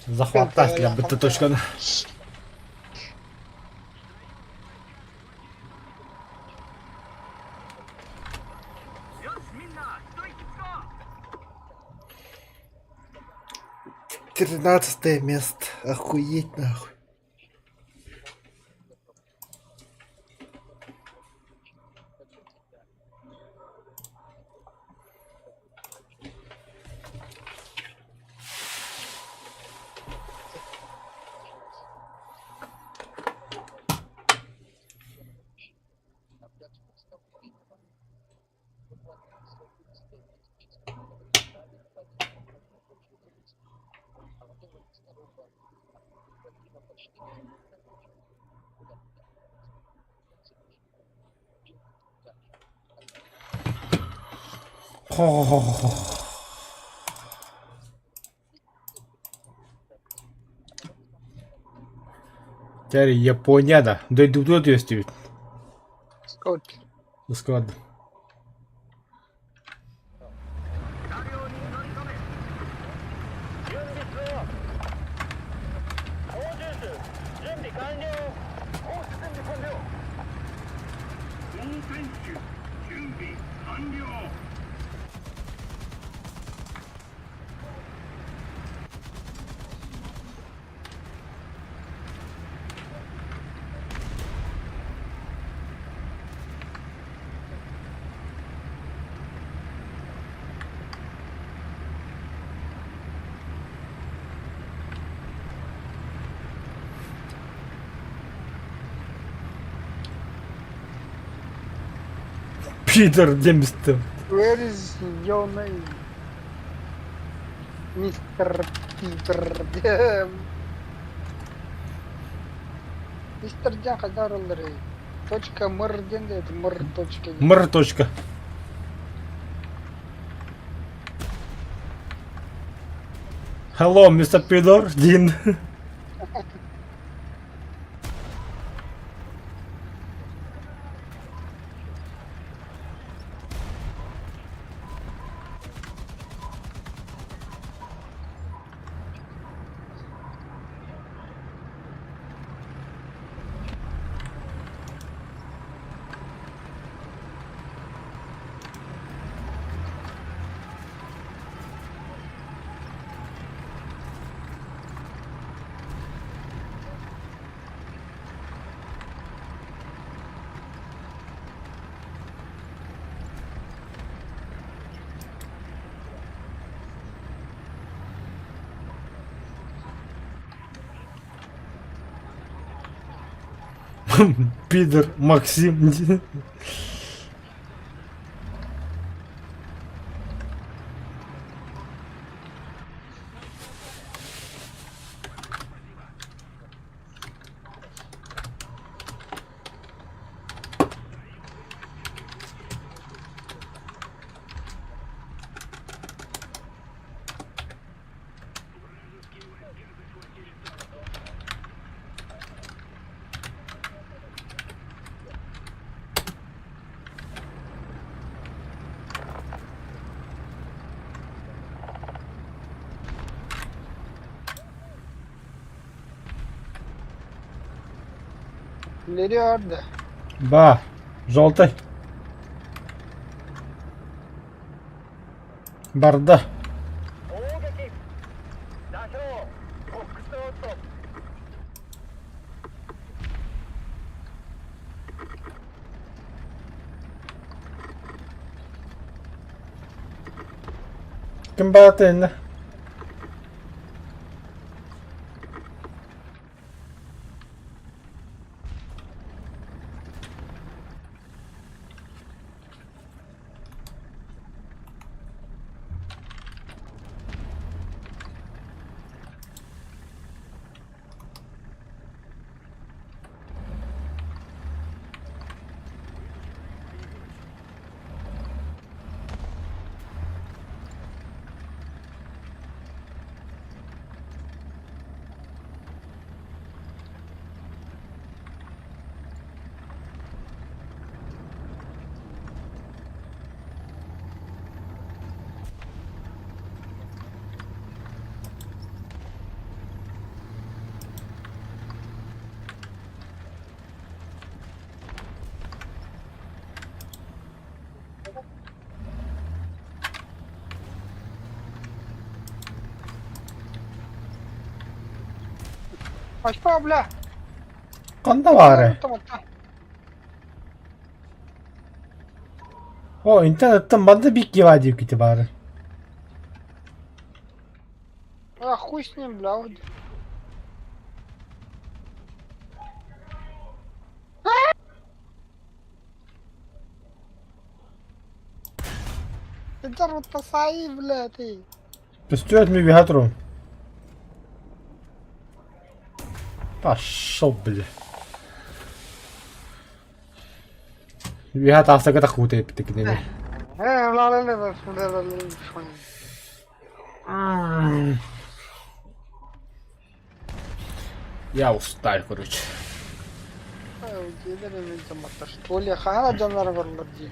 Захватать для БТ-точка. Тринадцатое место. Охуеть нахуй. Yani Japonya'da duyduğu diyor. Скаут. Squad. 車両に乗り込め。準備する。操縦手準備完了。コース準備完了。操船手準備完了。Peter demiştim. Where is your name? Mr. Peter Jam. Mr. Jam kadar olur. Точка мр денде, мр точка. Mır точка. Hello Mr. Peter Dean. Peter Максим. İleri orada. Ба, желтый. Барда. 砲撃。座標フォックストロット。Kim batın? Açma bля. Kanda var. Tamam. O internetten bana bir givadi itibarı. А хуй с ним, бля. Ты вот посаи, бля, ты. Пустят mi bir hatırım. Пошел, бля. Вигата авсага тахуте птикнеме. Я устал, короче. Что ли, хана жанарвар ларди.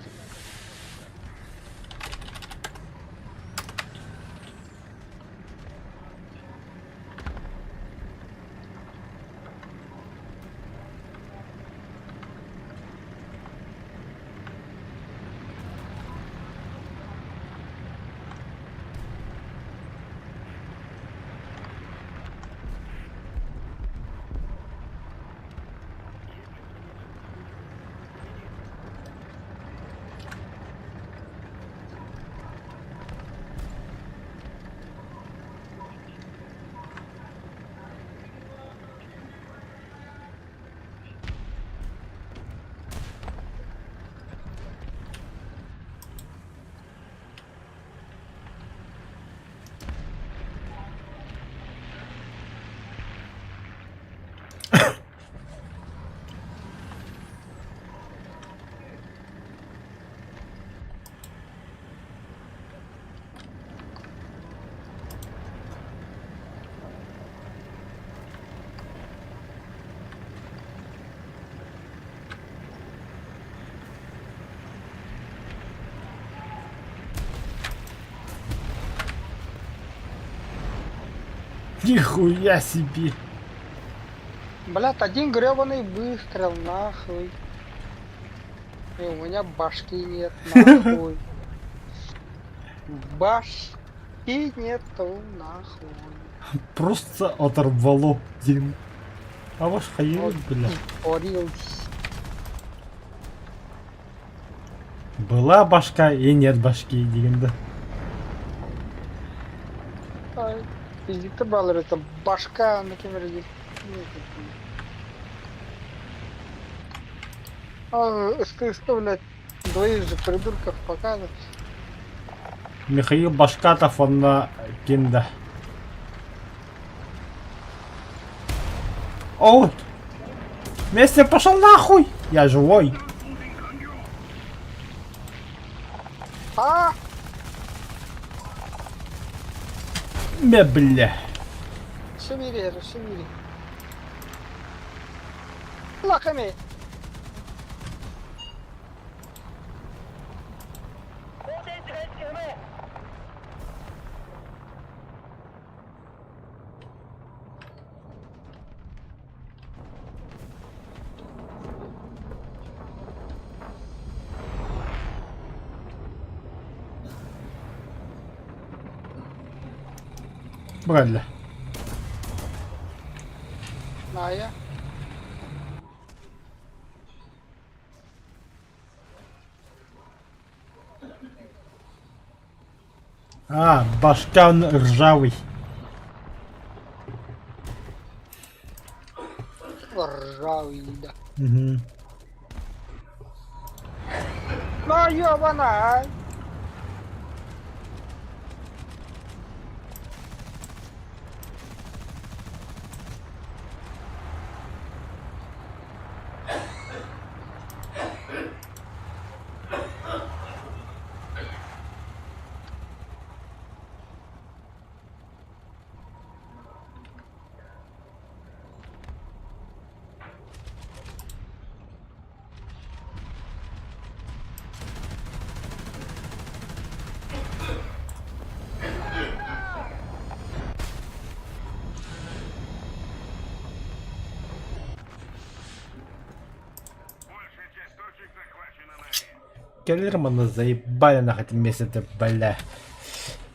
Нихуя себе. Блядь, один гребаный выстрел, нахуй. И у меня башки нет, нахуй. Башки нету, нахуй. Просто оторвало, Дим. А ваш хаер, бля. Порился. Была башка и нет башки, дегенде. Физикті балыр, это башка, например, СТС, блядь, двоих же придурков показывать. Михаил Башкатов, он на кинда. Оут! Вместе пошел нахуй! Я живой! А! Бля. Шевели. Лаками! Бля. А я? А, башка он ржавый. Ржавый, да. Угу. Ну, ёбана! Келлерманы заебали на этом месте, бля.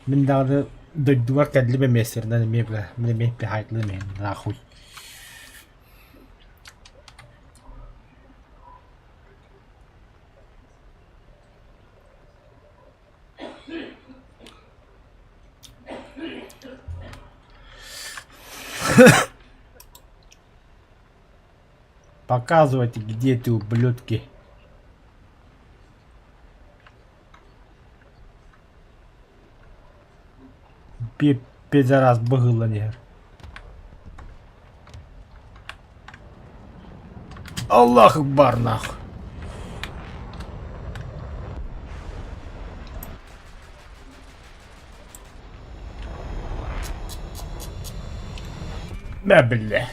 Мен даже дойдуар кәдліме местернен ме бля. Мне пихайтлы мен, нахуй. Показывайте, где ты, ублюдки. Пидорас быгыланер. Аллах Акбар, нахуй. Да, бля.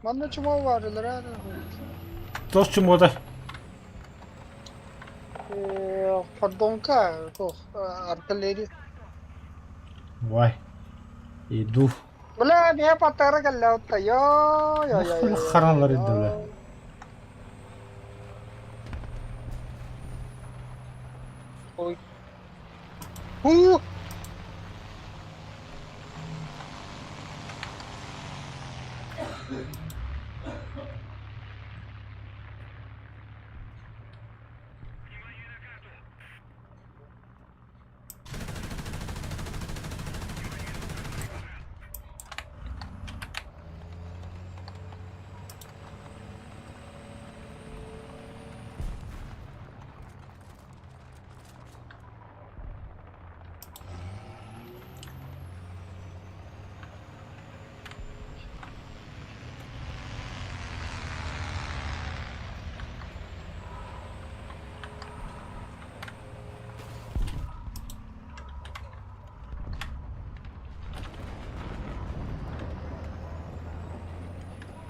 Мене чому вважили, реально? То чому-то. Поддонка, артилерія. Вай. Иду. Бля, не патера гелля утта, Нахуй харанлар иде, бля. Ой. Ху!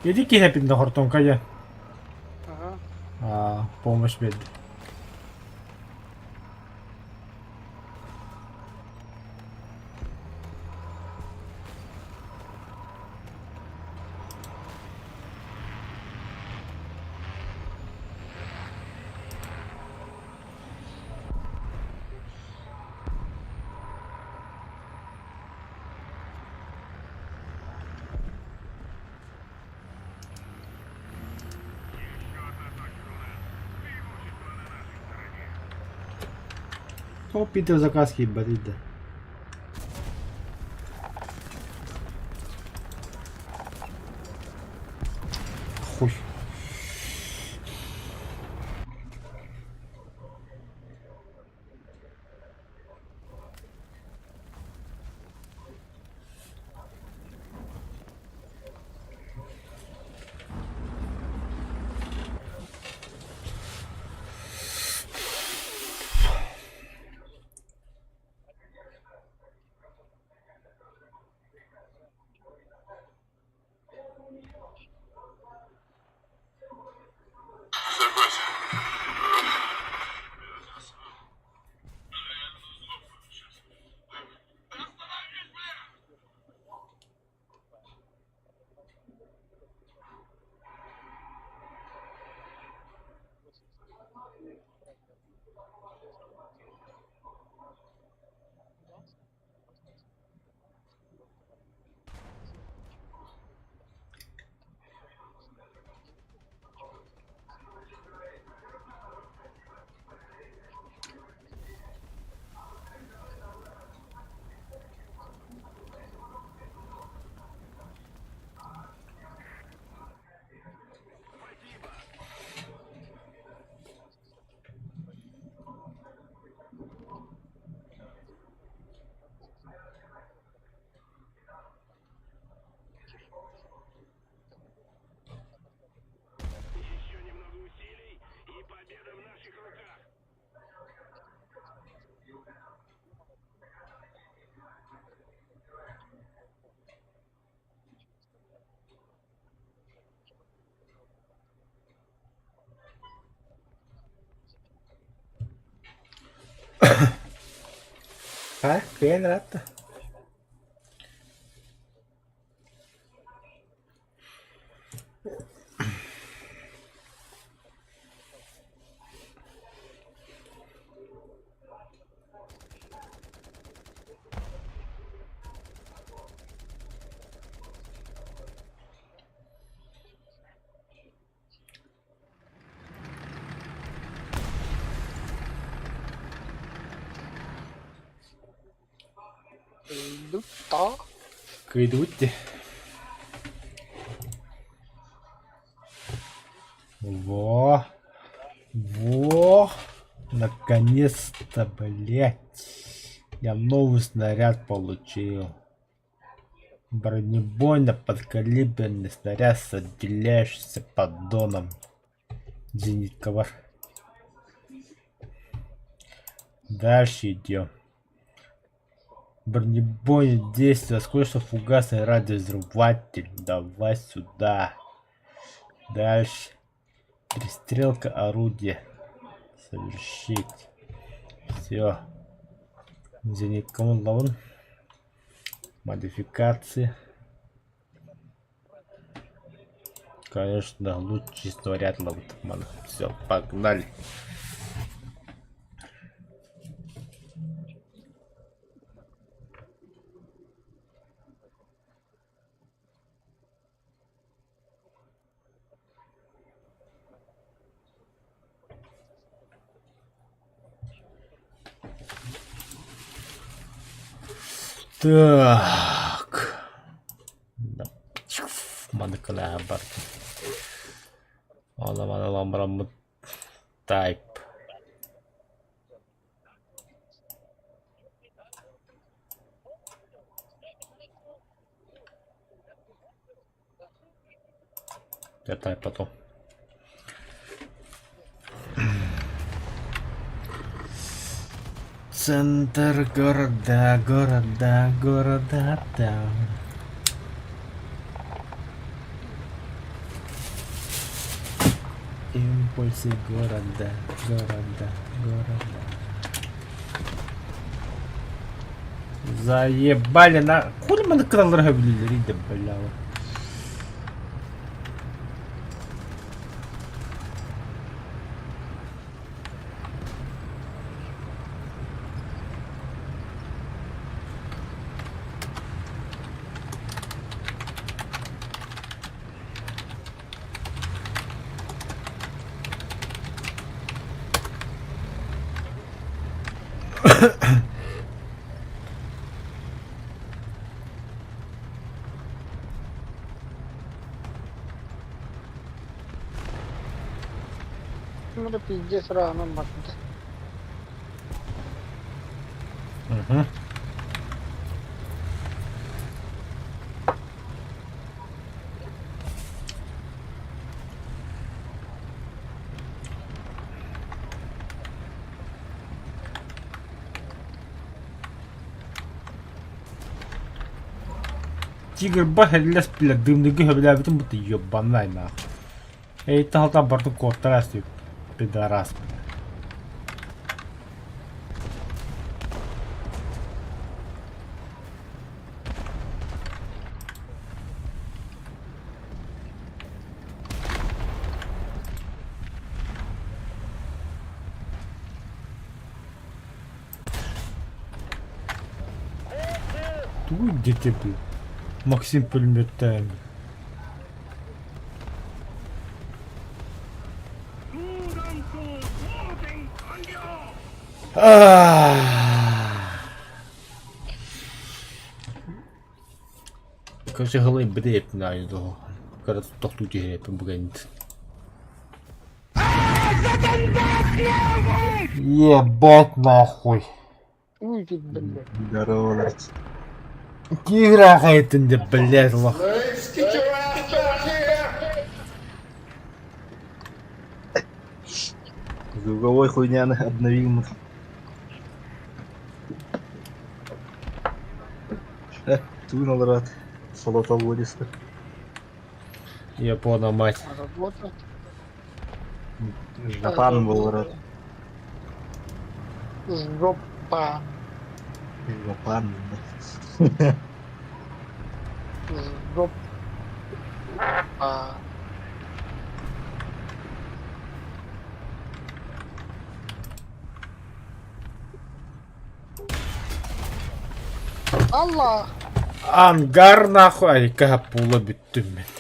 Иди кигепин до хортонка є. Ага. Помощь бед. О, Питер заказ їбать іде. Хуй. Ха, Кенрата. Да. Кайдутте. Во. Во. Наконец-то, блядь. Я новый снаряд получил. Бронебойно-подкалиберный снаряд с отделяющимся поддоном. Зенит-ковар. Дальше идем. Бронебойное действие, скоростно-фугасный радиовзрыватель. Давай сюда. Дальше. Перестрелка орудия. Совершить. Все. Зенит команд. Модификации. Конечно, лучший снаряд ловит. Все, погнали. Так. Мадакана бар. Оламана ламбрамы тайп. Я тайп потом. Центр города, там. Импульсы города. Заебали на... Хули мы на крыльях влили, да блява. Мне пиздец рано, мать. Угу. Тигр бахер лес, блядь, дымный гыха, блядь, потом будто ёбаная нахуй. Эй, там борту кортрас, пидорас, блядь. Туй, где ты, блядь? Максим пулеметами. Kanske hålla in beräkna ju då. Kan det ta ut i greppen på gränt. Ебать нахуй. Уй, ты, блядь. Здорово, Настя. Тигра хайтынды, блядь, лох. Звуковой хуйня обновил. Тунул, рад. Солота вылезла. Япона мать. Работа. Жапан был, рад. Жопа. Жопан. Жоп. А. Allah! Ангар нахуй. Ай, капула бүттім мен.